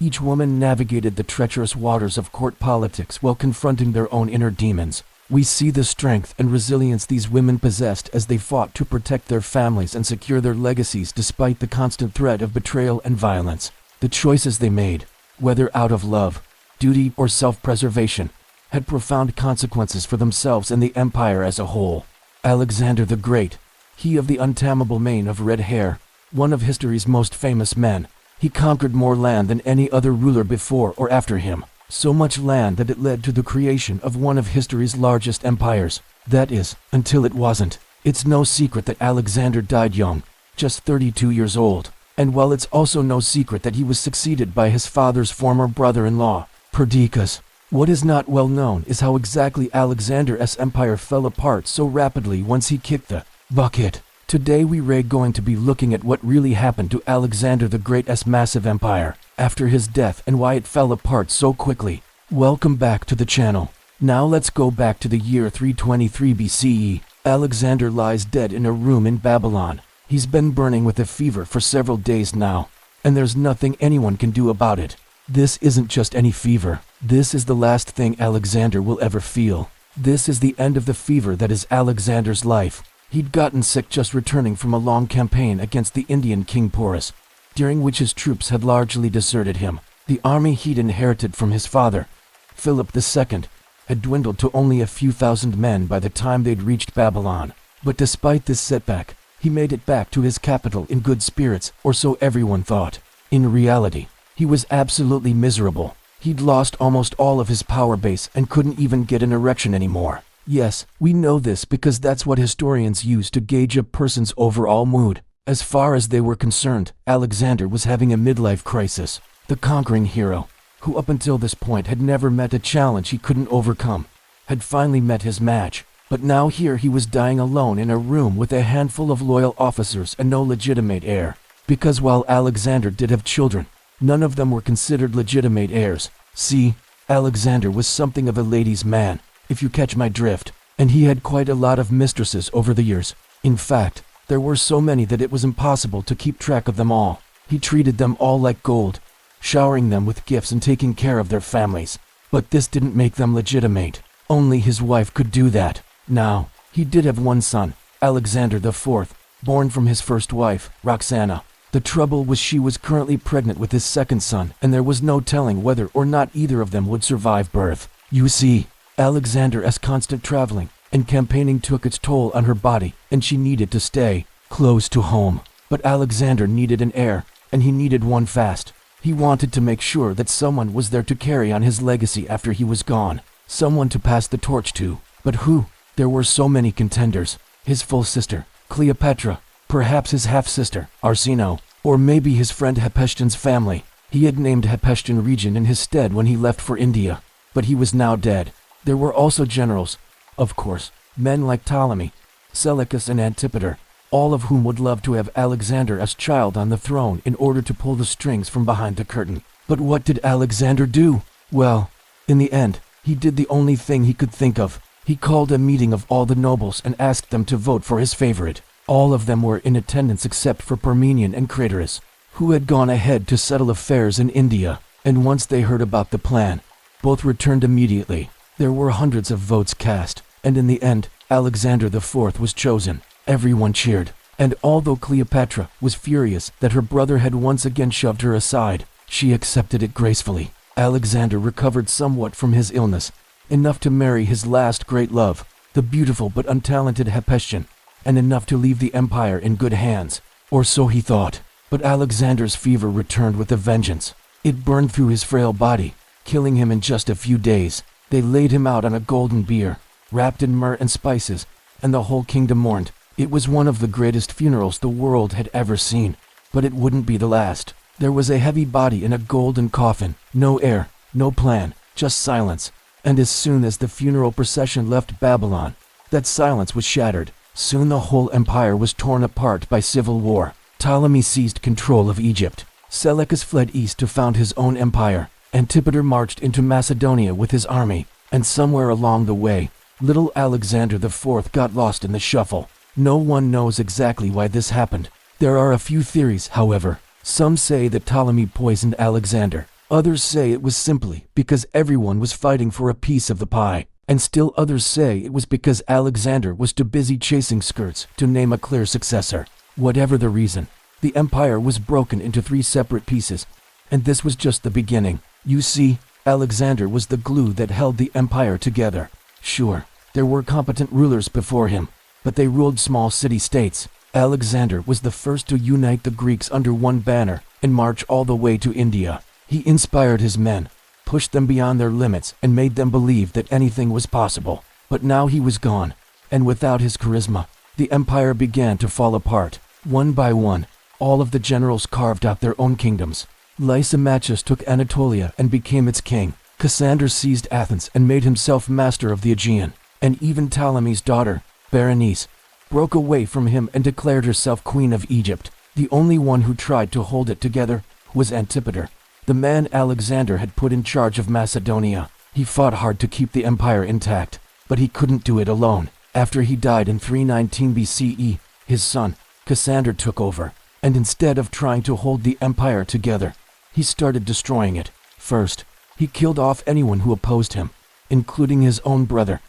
each woman navigated the treacherous waters of court politics while confronting their own inner demons. We see the strength and resilience these women possessed as they fought to protect their families and secure their legacies despite the constant threat of betrayal and violence. The choices they made, whether out of love, duty, or self-preservation, had profound consequences for themselves and the empire as a whole. Alexander the Great, he of the untamable mane of red hair, one of history's most famous men, he conquered more land than any other ruler before or after him, so much land that it led to the creation of one of history's largest empires. That is, until it wasn't. It's no secret that Alexander died young, just 32 years old, and while it's also no secret that he was succeeded by his father's former brother-in-law, Perdiccas, what is not well known is how exactly Alexander's empire fell apart so rapidly once he kicked the bucket. Today we're going to be looking at what really happened to Alexander the Great's massive empire after his death and why it fell apart so quickly. Welcome back to the channel. Now let's go back to the year 323 BCE. Alexander lies dead in a room in Babylon. He's been burning with a fever for several days now, and there's nothing anyone can do about it. This isn't just any fever. This is the last thing Alexander will ever feel. This is the end of the fever that is Alexander's life. He'd gotten sick just returning from a long campaign against the Indian king Porus, during which his troops had largely deserted him. The army he'd inherited from his father, Philip II, had dwindled to only a few thousand men by the time they'd reached Babylon. But despite this setback, he made it back to his capital in good spirits, or so everyone thought. In reality, he was absolutely miserable. He'd lost almost all of his power base and couldn't even get an erection anymore. Yes, we know this because that's what historians use to gauge a person's overall mood. As far as they were concerned, Alexander was having a midlife crisis. The conquering hero, who up until this point had never met a challenge he couldn't overcome, had finally met his match. But now here he was dying alone in a room with a handful of loyal officers and no legitimate heir. Because while Alexander did have children, none of them were considered legitimate heirs. See, Alexander was something of a ladies' man, if you catch my drift, and he had quite a lot of mistresses over the years. In fact, there were so many that it was impossible to keep track of them all. He treated them all like gold, showering them with gifts and taking care of their families. But this didn't make them legitimate. Only his wife could do that. Now, he did have one son, Alexander IV, born from his first wife, Roxana. The trouble was she was currently pregnant with his second son, and there was no telling whether or not either of them would survive birth. You see, Alexander's constant traveling and campaigning took its toll on her body, and she needed to stay close to home. But Alexander needed an heir, and he needed one fast. He wanted to make sure that someone was there to carry on his legacy after he was gone, someone to pass the torch to. But who? There were so many contenders. His full sister, Cleopatra, perhaps his half-sister, Arsinoe, or maybe his friend Hephaestion's family. He had named Hephaestion region in his stead when he left for India, but he was now dead. There were also generals, of course, men like Ptolemy, Seleucus and Antipater, all of whom would love to have Alexander as child on the throne in order to pull the strings from behind the curtain. But what did Alexander do? Well, in the end, he did the only thing he could think of. He called a meeting of all the nobles and asked them to vote for his favorite. All of them were in attendance except for Parmenion and Craterus, who had gone ahead to settle affairs in India, and once they heard about the plan, both returned immediately. There were hundreds of votes cast, and in the end, Alexander IV was chosen. Everyone cheered, and although Cleopatra was furious that her brother had once again shoved her aside, she accepted it gracefully. Alexander recovered somewhat from his illness, enough to marry his last great love, the beautiful but untalented Hephaestion, and enough to leave the empire in good hands, or so he thought. But Alexander's fever returned with a vengeance. It burned through his frail body, killing him in just a few days. They laid him out on a golden bier, wrapped in myrrh and spices, and the whole kingdom mourned. It was one of the greatest funerals the world had ever seen, but it wouldn't be the last. There was a heavy body in a golden coffin, no heir, no plan, just silence. And as soon as the funeral procession left Babylon, that silence was shattered. Soon the whole empire was torn apart by civil war. Ptolemy seized control of Egypt. Seleucus fled east to found his own empire. Antipater marched into Macedonia with his army, and somewhere along the way, little Alexander IV got lost in the shuffle. No one knows exactly why this happened. There are a few theories, however. Some say that Ptolemy poisoned Alexander. Others say it was simply because everyone was fighting for a piece of the pie. And still others say it was because Alexander was too busy chasing skirts to name a clear successor. Whatever the reason, the empire was broken into 3 separate pieces, and this was just the beginning. You see, Alexander was the glue that held the empire together. Sure, there were competent rulers before him, but they ruled small city-states. Alexander was the first to unite the Greeks under one banner and march all the way to India. He inspired his men, pushed them beyond their limits, and made them believe that anything was possible. But now he was gone, and without his charisma, the empire began to fall apart. One by one, all of the generals carved out their own kingdoms. Lysimachus took Anatolia and became its king. Cassander seized Athens and made himself master of the Aegean. And even Ptolemy's daughter, Berenice, broke away from him and declared herself queen of Egypt. The only one who tried to hold it together was Antipater, the man Alexander had put in charge of Macedonia. He fought hard to keep the empire intact, but he couldn't do it alone. After he died in 319 BCE, his son, Cassander, took over, and instead of trying to hold the empire together, he started destroying it. First, he killed off anyone who opposed him, including his own brother.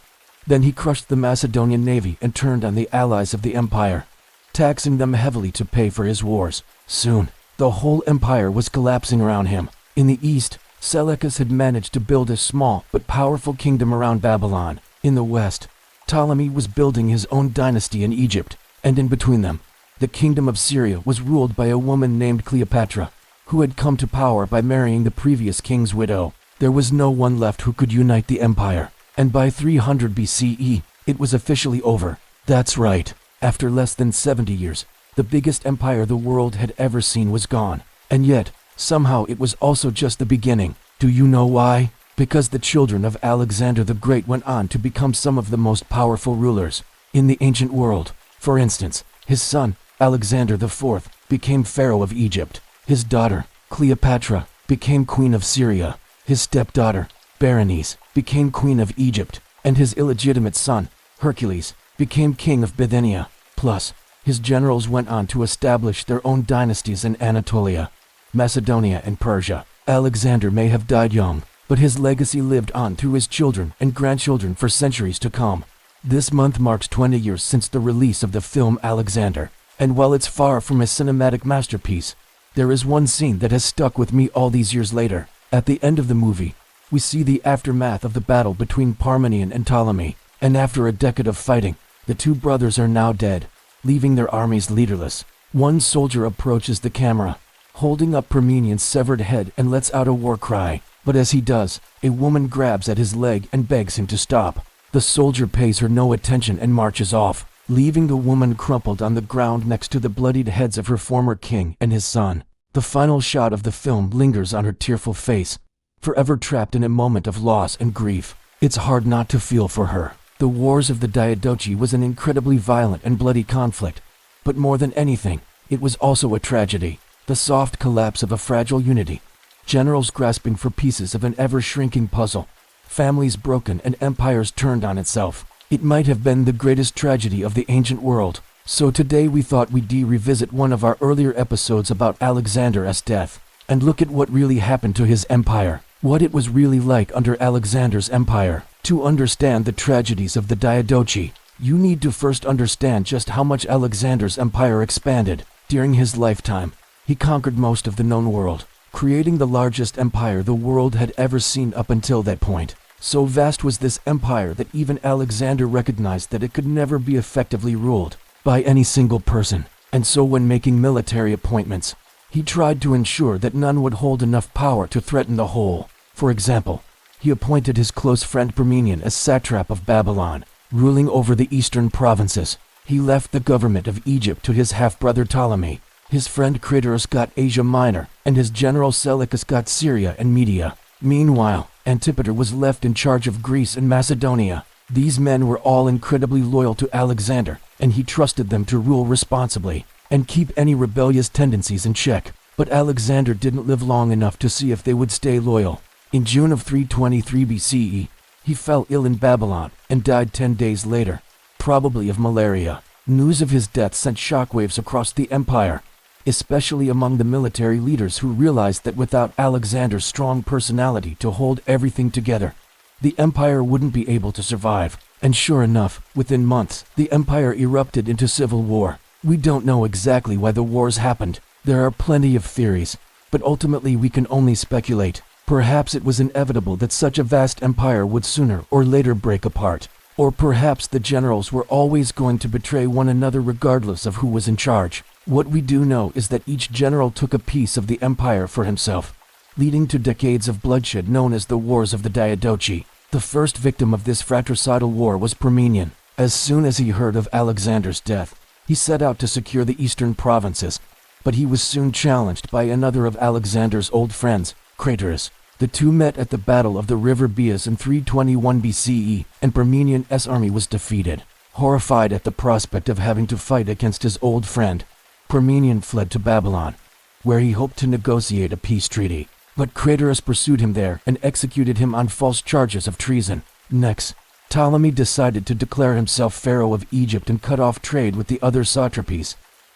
Then he crushed the Macedonian navy and turned on the allies of the empire, taxing them heavily to pay for his wars. Soon, the whole empire was collapsing around him. In the east, Seleucus had managed to build a small but powerful kingdom around Babylon. In the west, Ptolemy was building his own dynasty in Egypt, and in between them, the kingdom of Syria was ruled by a woman named Cleopatra, who had come to power by marrying the previous king's widow. There was no one left who could unite the empire, and by 300 BCE, it was officially over. That's right, after less than 70 years, the biggest empire the world had ever seen was gone. And yet, somehow it was also just the beginning. Do you know why? Because the children of Alexander the Great went on to become some of the most powerful rulers in the ancient world. For instance, his son, Alexander IV, became pharaoh of Egypt. His daughter, Cleopatra, became queen of Syria. His stepdaughter, Berenice, became queen of Egypt, and his illegitimate son, Hercules, became king of Bithynia. Plus, his generals went on to establish their own dynasties in Anatolia, Macedonia, and Persia. Alexander may have died young, but his legacy lived on through his children and grandchildren for centuries to come. This month marks 20 years since the release of the film Alexander, and while it's far from a cinematic masterpiece, there is one scene that has stuck with me all these years later. At the end of the movie, we see the aftermath of the battle between Parmenion and Ptolemy, and after a decade of fighting, the two brothers are now dead, leaving their armies leaderless. One soldier approaches the camera, holding up Parmenion's severed head, and lets out a war cry. But as he does, a woman grabs at his leg and begs him to stop. The soldier pays her no attention and marches off, leaving the woman crumpled on the ground next to the bloodied heads of her former king and his son. The final shot of the film lingers on her tearful face, forever trapped in a moment of loss and grief. It's hard not to feel for her. The Wars of the Diadochi was an incredibly violent and bloody conflict, but more than anything, it was also a tragedy, the soft collapse of a fragile unity. Generals grasping for pieces of an ever-shrinking puzzle, families broken, and empires turned on itself. It might have been the greatest tragedy of the ancient world. So today we thought we'd revisit one of our earlier episodes about Alexander's death, and look at what really happened to his empire, what it was really like under Alexander's empire. To understand the tragedies of the Diadochi, you need to first understand just how much Alexander's empire expanded. During his lifetime, he conquered most of the known world, creating the largest empire the world had ever seen up until that point. So vast was this empire that even Alexander recognized that it could never be effectively ruled by any single person. And so when making military appointments, he tried to ensure that none would hold enough power to threaten the whole. For example, he appointed his close friend Parmenion as satrap of Babylon, ruling over the eastern provinces. He left the government of Egypt to his half-brother Ptolemy. His friend Craterus got Asia Minor, and his general Seleucus got Syria and Media. Meanwhile, Antipater was left in charge of Greece and Macedonia. These men were all incredibly loyal to Alexander, and he trusted them to rule responsibly and keep any rebellious tendencies in check. But Alexander didn't live long enough to see if they would stay loyal. In June of 323 BCE, he fell ill in Babylon and died 10 days later, probably of malaria. News of his death sent shockwaves across the empire, especially among the military leaders who realized that without Alexander's strong personality to hold everything together, the empire wouldn't be able to survive. And sure enough, within months, the empire erupted into civil war. We don't know exactly why the wars happened. There are plenty of theories, but ultimately we can only speculate. Perhaps it was inevitable that such a vast empire would sooner or later break apart. Or perhaps the generals were always going to betray one another regardless of who was in charge. What we do know is that each general took a piece of the empire for himself, leading to decades of bloodshed known as the Wars of the Diadochi. The first victim of this fratricidal war was Parmenion. As soon as he heard of Alexander's death, he set out to secure the eastern provinces, but he was soon challenged by another of Alexander's old friends, Craterus. The two met at the Battle of the River Bias in 321 BCE, and Parmenion's army was defeated. Horrified at the prospect of having to fight against his old friend, Parmenion fled to Babylon, where he hoped to negotiate a peace treaty. But Craterus pursued him there and executed him on false charges of treason. Next, Ptolemy decided to declare himself pharaoh of Egypt and cut off trade with the other satrapies,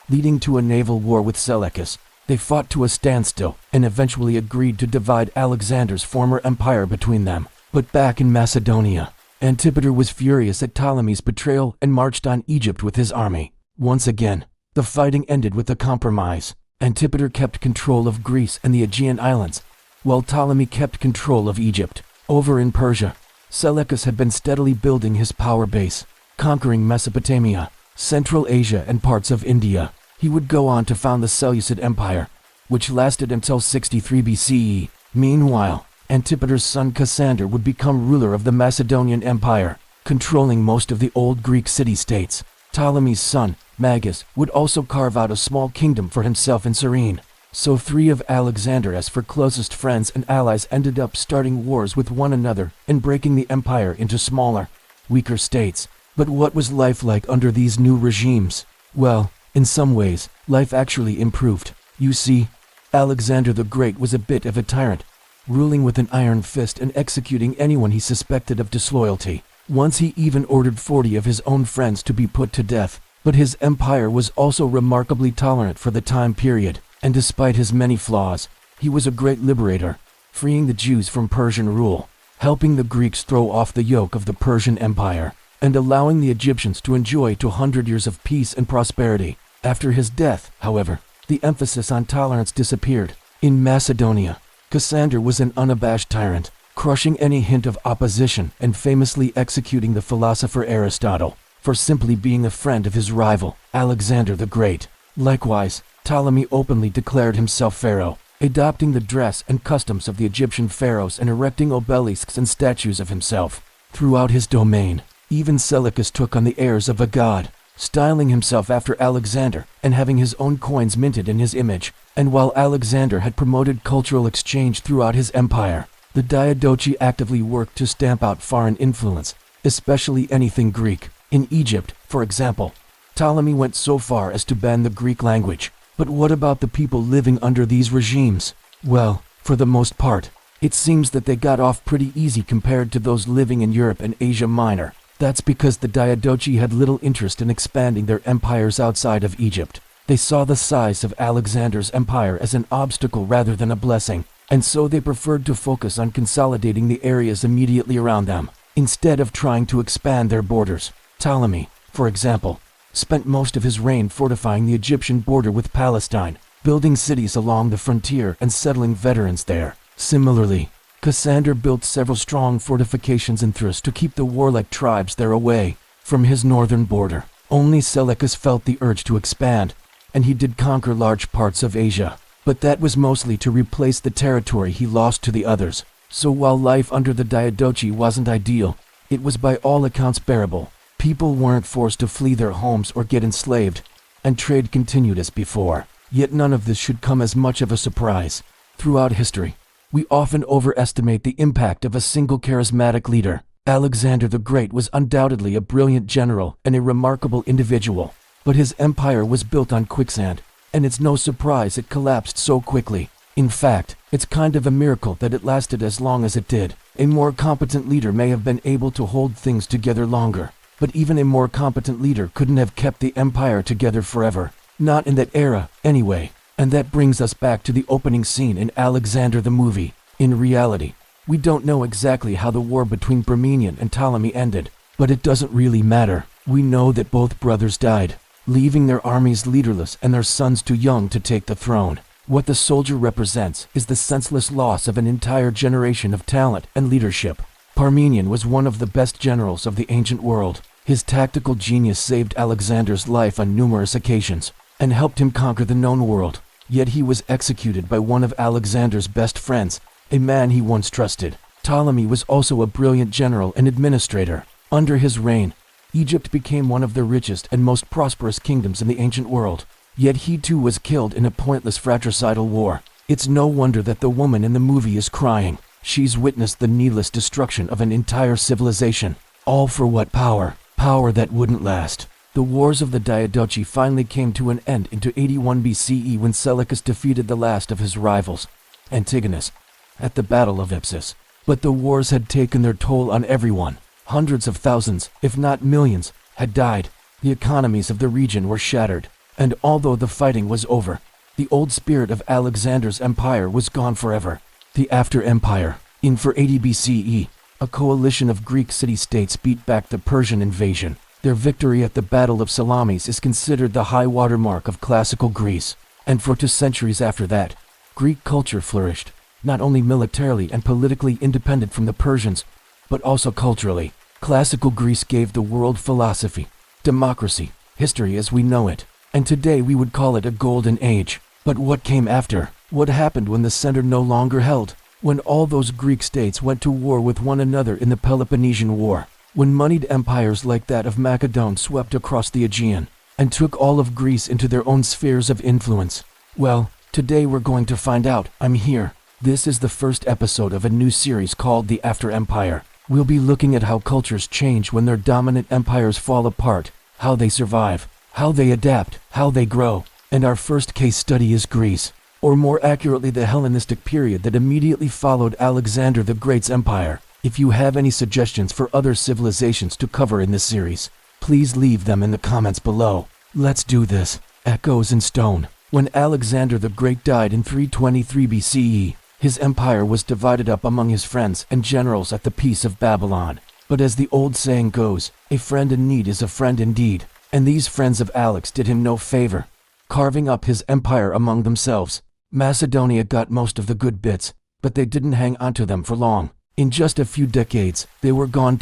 leading to a naval war with Seleucus. They fought to a standstill and eventually agreed to divide Alexander's former empire between them. But back in Macedonia, Antipater was furious at Ptolemy's betrayal and marched on Egypt with his army. Once again, the fighting ended with a compromise. Antipater kept control of Greece and the Aegean Islands, while Ptolemy kept control of Egypt. Over in Persia, Seleucus had been steadily building his power base, conquering Mesopotamia, Central Asia and parts of India. He would go on to found the Seleucid Empire, which lasted until 63 BCE. Meanwhile, Antipater's son Cassander would become ruler of the Macedonian Empire, controlling most of the old Greek city-states. Ptolemy's son, Magus, would also carve out a small kingdom for himself in Cyrene. So three of Alexander's closest friends and allies ended up starting wars with one another and breaking the empire into smaller, weaker states. But what was life like under these new regimes? Well, in some ways, life actually improved. You see, Alexander the Great was a bit of a tyrant, ruling with an iron fist and executing anyone he suspected of disloyalty. Once he even ordered 40 of his own friends to be put to death. But his empire was also remarkably tolerant for the time period, and despite his many flaws, he was a great liberator, freeing the Jews from Persian rule, helping the Greeks throw off the yoke of the Persian Empire, and allowing the Egyptians to enjoy 200 years of peace and prosperity. After his death, however, the emphasis on tolerance disappeared. In Macedonia, Cassander was an unabashed tyrant, crushing any hint of opposition and famously executing the philosopher Aristotle for simply being a friend of his rival, Alexander the Great. Likewise, Ptolemy openly declared himself pharaoh, adopting the dress and customs of the Egyptian pharaohs and erecting obelisks and statues of himself throughout his domain. Even Seleucus took on the airs of a god, styling himself after Alexander and having his own coins minted in his image. And while Alexander had promoted cultural exchange throughout his empire, the Diadochi actively worked to stamp out foreign influence, especially anything Greek. In Egypt, for example, Ptolemy went so far as to ban the Greek language. But what about the people living under these regimes? Well, for the most part, it seems that they got off pretty easy compared to those living in Europe and Asia Minor. That's because the Diadochi had little interest in expanding their empires outside of Egypt. They saw the size of Alexander's empire as an obstacle rather than a blessing, and so they preferred to focus on consolidating the areas immediately around them, instead of trying to expand their borders. Ptolemy, for example, spent most of his reign fortifying the Egyptian border with Palestine, building cities along the frontier and settling veterans there. Similarly, Cassander built several strong fortifications in Thrace to keep the warlike tribes there away from his northern border. Only Seleucus felt the urge to expand, and he did conquer large parts of Asia, but that was mostly to replace the territory he lost to the others. So while life under the Diadochi wasn't ideal, it was by all accounts bearable. People weren't forced to flee their homes or get enslaved, and trade continued as before. Yet none of this should come as much of a surprise. Throughout history, we often overestimate the impact of a single charismatic leader. Alexander the Great was undoubtedly a brilliant general and a remarkable individual, but his empire was built on quicksand, and it's no surprise it collapsed so quickly. In fact, it's kind of a miracle that it lasted as long as it did. A more competent leader may have been able to hold things together longer, but even a more competent leader couldn't have kept the empire together forever. Not in that era, anyway. And that brings us back to the opening scene in Alexander the movie. In reality, we don't know exactly how the war between Parmenion and Ptolemy ended, but it doesn't really matter. We know that both brothers died, leaving their armies leaderless and their sons too young to take the throne. What the soldier represents is the senseless loss of an entire generation of talent and leadership. Parmenion was one of the best generals of the ancient world. His tactical genius saved Alexander's life on numerous occasions and helped him conquer the known world. Yet he was executed by one of Alexander's best friends, a man he once trusted. Ptolemy was also a brilliant general and administrator. Under his reign, Egypt became one of the richest and most prosperous kingdoms in the ancient world. Yet he too was killed in a pointless fratricidal war. It's no wonder that the woman in the movie is crying. She's witnessed the needless destruction of an entire civilization. All for what power? Power that wouldn't last. The wars of the Diadochi finally came to an end into 81 BCE when Seleucus defeated the last of his rivals, Antigonus, at the Battle of Ipsus. But the wars had taken their toll on everyone. Hundreds of thousands, if not millions, had died. The economies of the region were shattered, and although the fighting was over, The old spirit of Alexander's empire was gone forever. The After Empire. In 480 BCE, a coalition of Greek city-states beat back the Persian invasion. Their victory at the Battle of Salamis is considered the high watermark of classical Greece. And for 2 centuries after that, Greek culture flourished, not only militarily and politically independent from the Persians, but also culturally. Classical Greece gave the world philosophy, democracy, history as we know it, and today we would call it a golden age. But what came after? What happened when the center no longer held? When all those Greek states went to war with one another in the Peloponnesian War? When moneyed empires like that of Macedon swept across the Aegean and took all of Greece into their own spheres of influence? Well, today we're going to find out. I'm here. This is the first episode of a new series called The After Empire. We'll be looking at how cultures change when their dominant empires fall apart, how they survive, how they adapt, how they grow. And our first case study is Greece, or more accurately the Hellenistic period that immediately followed Alexander the Great's empire. If you have any suggestions for other civilizations to cover in this series, please leave them in the comments below. Let's do this. Echoes in stone. When Alexander the Great died in 323 BCE, his empire was divided up among his friends and generals at the Peace of Babylon. But as the old saying goes, a friend in need is a friend indeed, and these friends of Alex did him no favor, carving up his empire among themselves. Macedonia got most of the good bits, but they didn't hang onto them for long. In just a few decades, they were gone.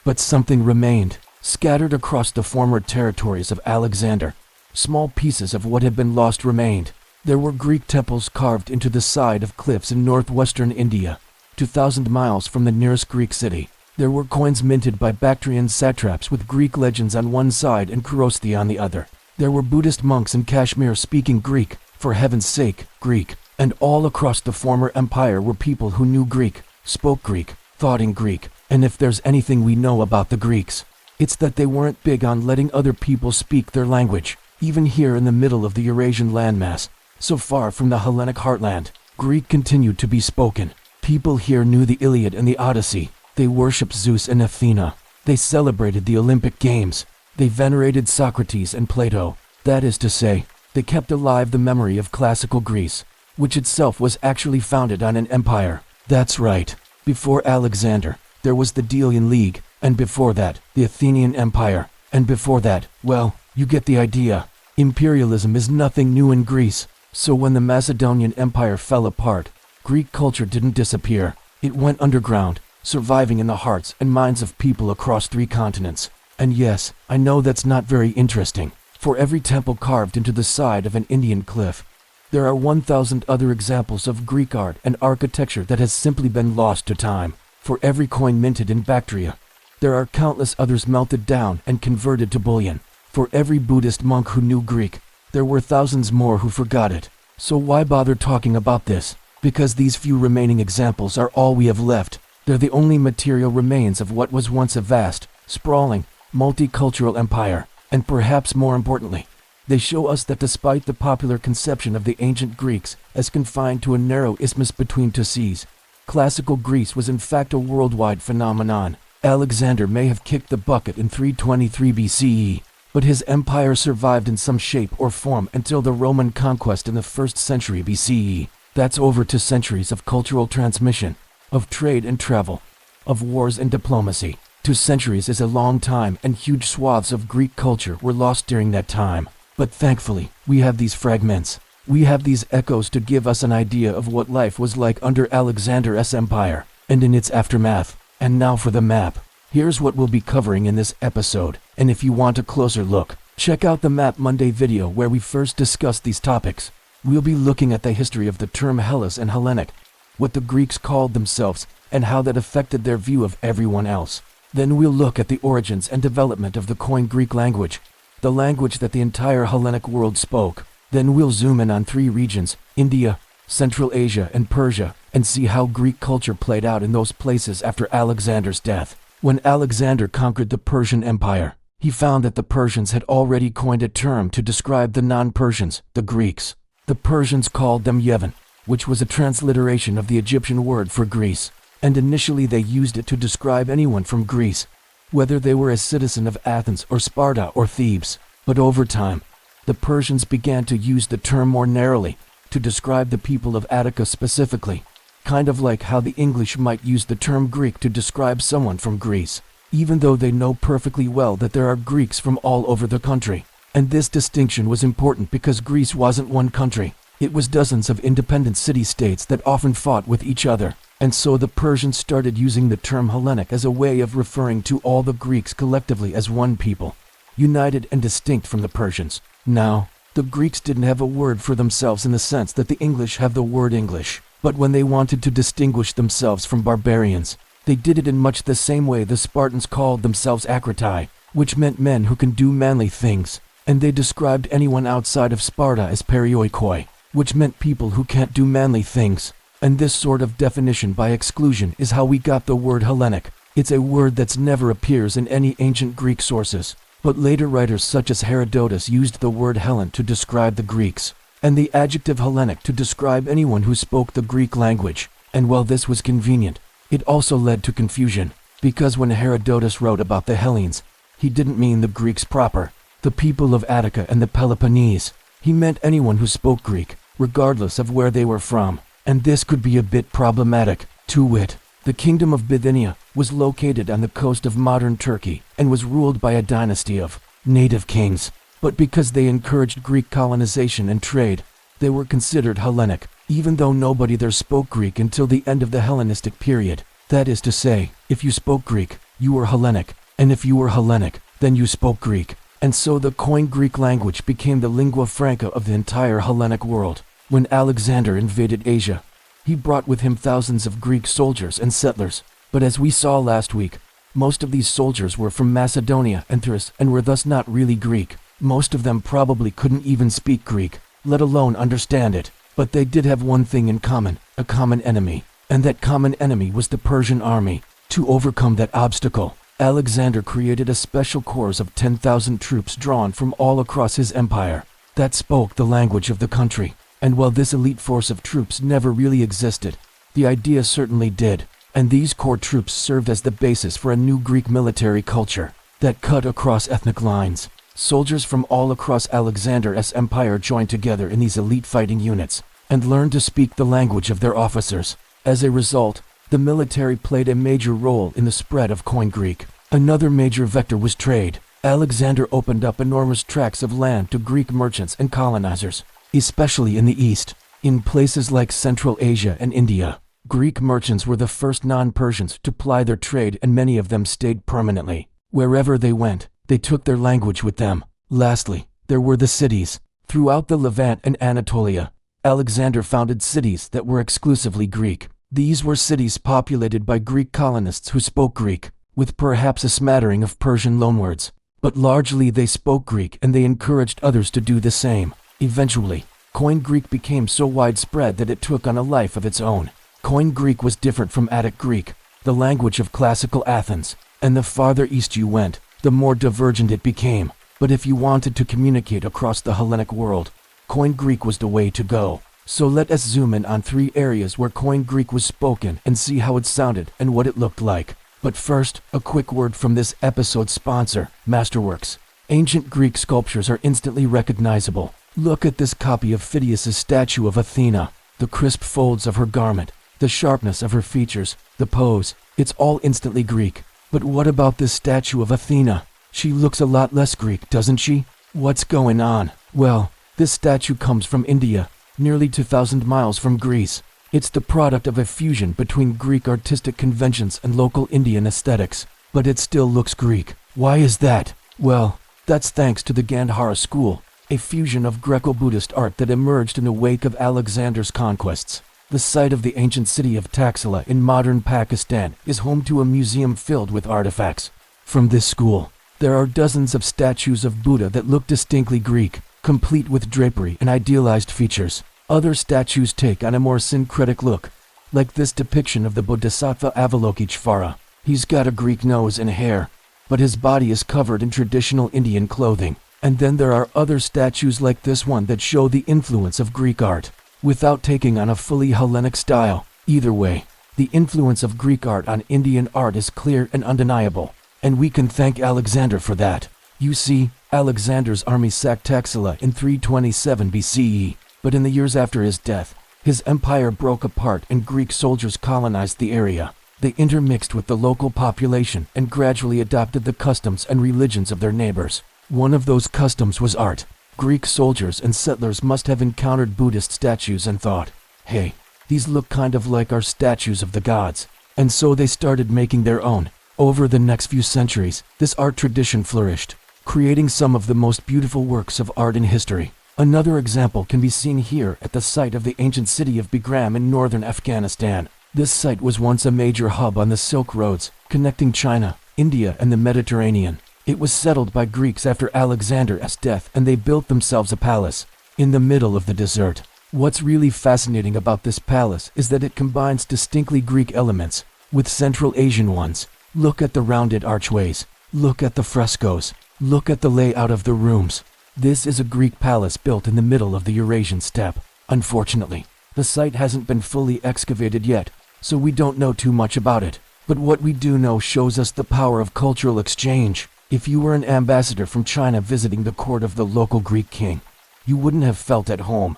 But something remained, scattered across the former territories of Alexander. Small pieces of what had been lost remained. There were Greek temples carved into the side of cliffs in northwestern India, 2,000 miles from the nearest Greek city. There were coins minted by Bactrian satraps with Greek legends on one side and Kourosti on the other. There were Buddhist monks in Kashmir speaking Greek, for heaven's sake, Greek. And all across the former empire were people who knew Greek, spoke Greek, thought in Greek. And if there's anything we know about the Greeks, it's that they weren't big on letting other people speak their language. Even here in the middle of the Eurasian landmass, so far from the Hellenic heartland, Greek continued to be spoken. People here knew the Iliad and the Odyssey. They worshipped Zeus and Athena. They celebrated the Olympic Games. They venerated Socrates and Plato. That is to say, they kept alive the memory of classical Greece, which itself was actually founded on an empire. That's right. Before Alexander, there was the Delian League, and before that, the Athenian Empire, and before that, well, you get the idea. Imperialism is nothing new in Greece. So when the Macedonian Empire fell apart, Greek culture didn't disappear. It went underground, surviving in the hearts and minds of people across 3 continents. And yes, I know that's not very interesting. For every temple carved into the side of an Indian cliff, there are 1,000 other examples of Greek art and architecture that has simply been lost to time. For every coin minted in Bactria, there are countless others melted down and converted to bullion. For every Buddhist monk who knew Greek, there were thousands more who forgot it. So why bother talking about this? Because these few remaining examples are all we have left. They're the only material remains of what was once a vast, sprawling, multicultural empire. And perhaps more importantly, they show us that despite the popular conception of the ancient Greeks as confined to a narrow isthmus between 2 seas, classical Greece was in fact a worldwide phenomenon. Alexander may have kicked the bucket in 323 BCE, but his empire survived in some shape or form until the Roman conquest in the 1st century BCE. That's over 2 centuries of cultural transmission, of trade and travel, of wars and diplomacy. 2 centuries is a long time, and huge swaths of Greek culture were lost during that time. But thankfully, we have these fragments. We have these echoes to give us an idea of what life was like under Alexander's empire, and in its aftermath. And now for the map. Here's what we'll be covering in this episode, and if you want a closer look, check out the Map Monday video where we first discussed these topics. We'll be looking at the history of the term Hellas and Hellenic, what the Greeks called themselves, and how that affected their view of everyone else. Then we'll look at the origins and development of the Koine Greek language, the language that the entire Hellenic world spoke. Then we'll zoom in on 3 regions, India, Central Asia, and Persia, and see how Greek culture played out in those places after Alexander's death. When Alexander conquered the Persian Empire, he found that the Persians had already coined a term to describe the non-Persians, the Greeks. The Persians called them Yevon, which was a transliteration of the Egyptian word for Greece, and initially they used it to describe anyone from Greece, whether they were a citizen of Athens or Sparta or Thebes. But over time, the Persians began to use the term more narrowly, to describe the people of Attica specifically, kind of like how the English might use the term Greek to describe someone from Greece, even though they know perfectly well that there are Greeks from all over the country. And this distinction was important because Greece wasn't one country. It was dozens of independent city-states that often fought with each other, and so the Persians started using the term Hellenic as a way of referring to all the Greeks collectively as one people, united and distinct from the Persians. Now, the Greeks didn't have a word for themselves in the sense that the English have the word English, but when they wanted to distinguish themselves from barbarians, they did it in much the same way the Spartans called themselves Akrati, which meant men who can do manly things, and they described anyone outside of Sparta as perioikoi, which meant people who can't do manly things. And this sort of definition by exclusion is how we got the word Hellenic. It's a word that never appears in any ancient Greek sources, but later writers such as Herodotus used the word Hellen to describe the Greeks, and the adjective Hellenic to describe anyone who spoke the Greek language. And while this was convenient, it also led to confusion, because when Herodotus wrote about the Hellenes, he didn't mean the Greeks proper, the people of Attica and the Peloponnese. He meant anyone who spoke Greek, regardless of where they were from. And this could be a bit problematic. To wit, the kingdom of Bithynia was located on the coast of modern Turkey and was ruled by a dynasty of native kings. But because they encouraged Greek colonization and trade, they were considered Hellenic, even though nobody there spoke Greek until the end of the Hellenistic period. That is to say, if you spoke Greek, you were Hellenic, and if you were Hellenic, then you spoke Greek. And so the Koine Greek language became the lingua franca of the entire Hellenic world. When Alexander invaded Asia, he brought with him thousands of Greek soldiers and settlers. But as we saw last week, most of these soldiers were from Macedonia and Thrace and were thus not really Greek. Most of them probably couldn't even speak Greek, let alone understand it. But they did have one thing in common, a common enemy. And that common enemy was the Persian army. To overcome that obstacle, Alexander created a special corps of 10,000 troops drawn from all across his empire that spoke the language of the country. And while this elite force of troops never really existed, the idea certainly did. And these core troops served as the basis for a new Greek military culture that cut across ethnic lines. Soldiers from all across Alexander's empire joined together in these elite fighting units and learned to speak the language of their officers. As a result, the military played a major role in the spread of Koine Greek. Another major vector was trade. Alexander opened up enormous tracts of land to Greek merchants and colonizers, especially in the east. In places like Central Asia and India, Greek merchants were the first non-Persians to ply their trade, and many of them stayed permanently. Wherever they went, they took their language with them. Lastly, there were the cities. Throughout the Levant and Anatolia, Alexander founded cities that were exclusively Greek. These were cities populated by Greek colonists who spoke Greek, with perhaps a smattering of Persian loanwords. But largely they spoke Greek, and they encouraged others to do the same. Eventually, Koine Greek became so widespread that it took on a life of its own. Koine Greek was different from Attic Greek, the language of classical Athens, and the farther east you went, the more divergent it became. But if you wanted to communicate across the Hellenic world, Koine Greek was the way to go. So let us zoom in on 3 areas where Koine Greek was spoken and see how it sounded and what it looked like. But first, a quick word from this episode's sponsor, Masterworks. Ancient Greek sculptures are instantly recognizable. Look at this copy of Phidias' statue of Athena. The crisp folds of her garment, the sharpness of her features, the pose, it's all instantly Greek. But what about this statue of Athena? She looks a lot less Greek, doesn't she? What's going on? Well, this statue comes from India, nearly 2,000 miles from Greece. It's the product of a fusion between Greek artistic conventions and local Indian aesthetics, but it still looks Greek. Why is that? Well, that's thanks to the Gandhara school, a fusion of Greco-Buddhist art that emerged in the wake of Alexander's conquests. The site of the ancient city of Taxila in modern Pakistan is home to a museum filled with artifacts from this school. There are dozens of statues of Buddha that look distinctly Greek, complete with drapery and idealized features. Other statues take on a more syncretic look, like this depiction of the Bodhisattva Avalokiteshvara. He's got a Greek nose and hair, but his body is covered in traditional Indian clothing. And then there are other statues like this one that show the influence of Greek art, without taking on a fully Hellenic style. Either way, the influence of Greek art on Indian art is clear and undeniable, and we can thank Alexander for that. You see, Alexander's army sacked Taxila in 327 BCE, but in the years after his death, his empire broke apart and Greek soldiers colonized the area. They intermixed with the local population and gradually adopted the customs and religions of their neighbors. One of those customs was art. Greek soldiers and settlers must have encountered Buddhist statues and thought, "Hey, these look kind of like our statues of the gods." And so they started making their own. Over the next few centuries, this art tradition flourished, creating some of the most beautiful works of art in history. Another example can be seen here at the site of the ancient city of Bagram in northern Afghanistan. This site was once a major hub on the Silk Roads, connecting China, India, and the Mediterranean. It was settled by Greeks after Alexander's death, and they built themselves a palace in the middle of the desert. What's really fascinating about this palace is that it combines distinctly Greek elements with Central Asian ones. Look at the rounded archways. Look at the frescoes. Look at the layout of the rooms. This is a Greek palace built in the middle of the Eurasian steppe. Unfortunately, the site hasn't been fully excavated yet, so we don't know too much about it. But what we do know shows us the power of cultural exchange. If you were an ambassador from China visiting the court of the local Greek king, you wouldn't have felt at home,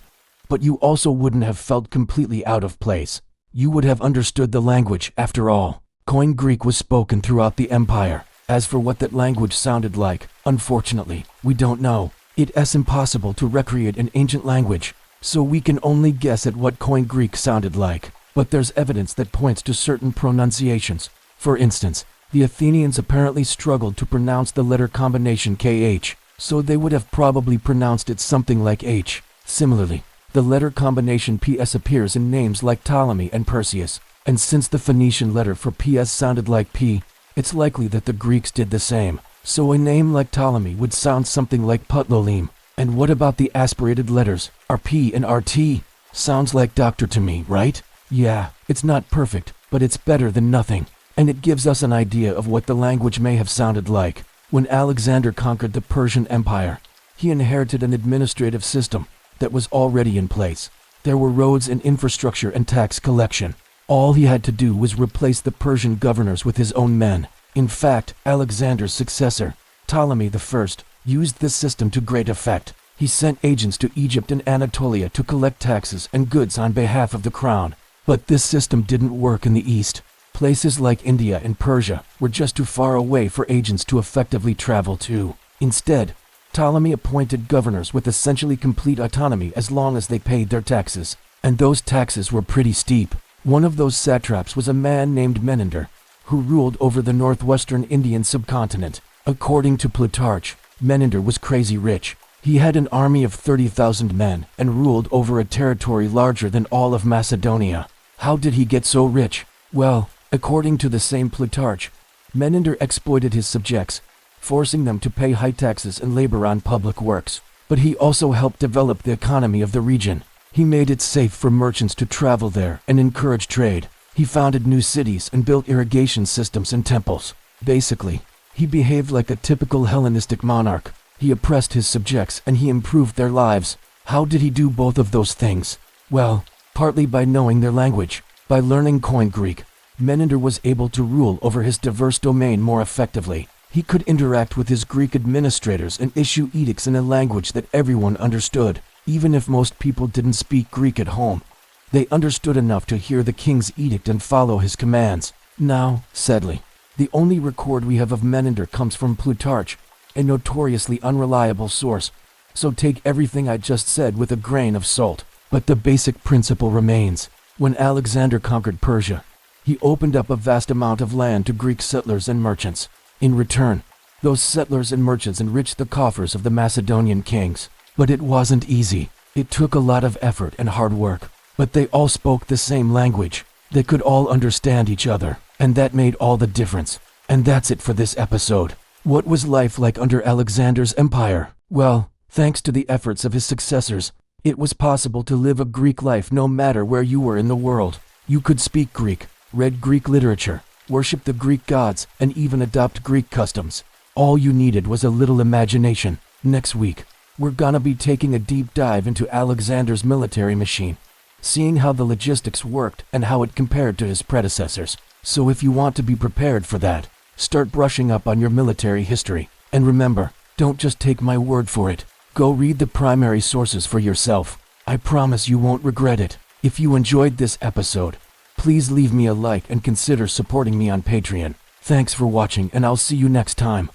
but you also wouldn't have felt completely out of place. You would have understood the language, after all. Koine Greek was spoken throughout the empire. As for what that language sounded like, unfortunately, we don't know. It's impossible to recreate an ancient language, so we can only guess at what Koine Greek sounded like. But there's evidence that points to certain pronunciations. For instance, the Athenians apparently struggled to pronounce the letter combination KH, so they would have probably pronounced it something like H. Similarly, the letter combination PS appears in names like Ptolemy and Perseus, and since the Phoenician letter for PS sounded like P, it's likely that the Greeks did the same. So a name like Ptolemy would sound something like Putlolim. And what about the aspirated letters, RP and RT? Sounds like doctor to me, right? Yeah, it's not perfect, but it's better than nothing. And it gives us an idea of what the language may have sounded like. When Alexander conquered the Persian Empire, he inherited an administrative system that was already in place. There were roads and infrastructure and tax collection. All he had to do was replace the Persian governors with his own men. In fact, Alexander's successor, Ptolemy I, used this system to great effect. He sent agents to Egypt and Anatolia to collect taxes and goods on behalf of the crown. But this system didn't work in the East. Places like India and Persia were just too far away for agents to effectively travel to. Instead, Ptolemy appointed governors with essentially complete autonomy as long as they paid their taxes. And those taxes were pretty steep. One of those satraps was a man named Menander, who ruled over the northwestern Indian subcontinent. According to Plutarch, Menander was crazy rich. He had an army of 30,000 men and ruled over a territory larger than all of Macedonia. How did he get so rich? Well, according to the same Plutarch, Menander exploited his subjects, forcing them to pay high taxes and labor on public works. But he also helped develop the economy of the region. He made it safe for merchants to travel there and encourage trade. He founded new cities and built irrigation systems and temples. Basically, he behaved like a typical Hellenistic monarch. He oppressed his subjects and he improved their lives. How did he do both of those things? Well, partly by knowing their language. By learning Koine Greek, Menander was able to rule over his diverse domain more effectively. He could interact with his Greek administrators and issue edicts in a language that everyone understood. Even if most people didn't speak Greek at home, they understood enough to hear the king's edict and follow his commands. Now, sadly, the only record we have of Menander comes from Plutarch, a notoriously unreliable source, so take everything I just said with a grain of salt. But the basic principle remains. When Alexander conquered Persia, he opened up a vast amount of land to Greek settlers and merchants. In return, those settlers and merchants enriched the coffers of the Macedonian kings. But it wasn't easy. It took a lot of effort and hard work. But they all spoke the same language. They could all understand each other, and that made all the difference. And that's it for this episode. What was life like under Alexander's empire? Well, thanks to the efforts of his successors, it was possible to live a Greek life no matter where you were in the world. You could speak Greek, read Greek literature, worship the Greek gods, and even adopt Greek customs. All you needed was a little imagination. Next week, we're gonna be taking a deep dive into Alexander's military machine, seeing how the logistics worked and how it compared to his predecessors. So if you want to be prepared for that, start brushing up on your military history. And remember, Don't just take my word for it. Go read the primary sources for yourself. I promise you won't regret it. If you enjoyed this episode, please leave me a like and consider supporting me on Patreon. Thanks for watching, and I'll see you next time.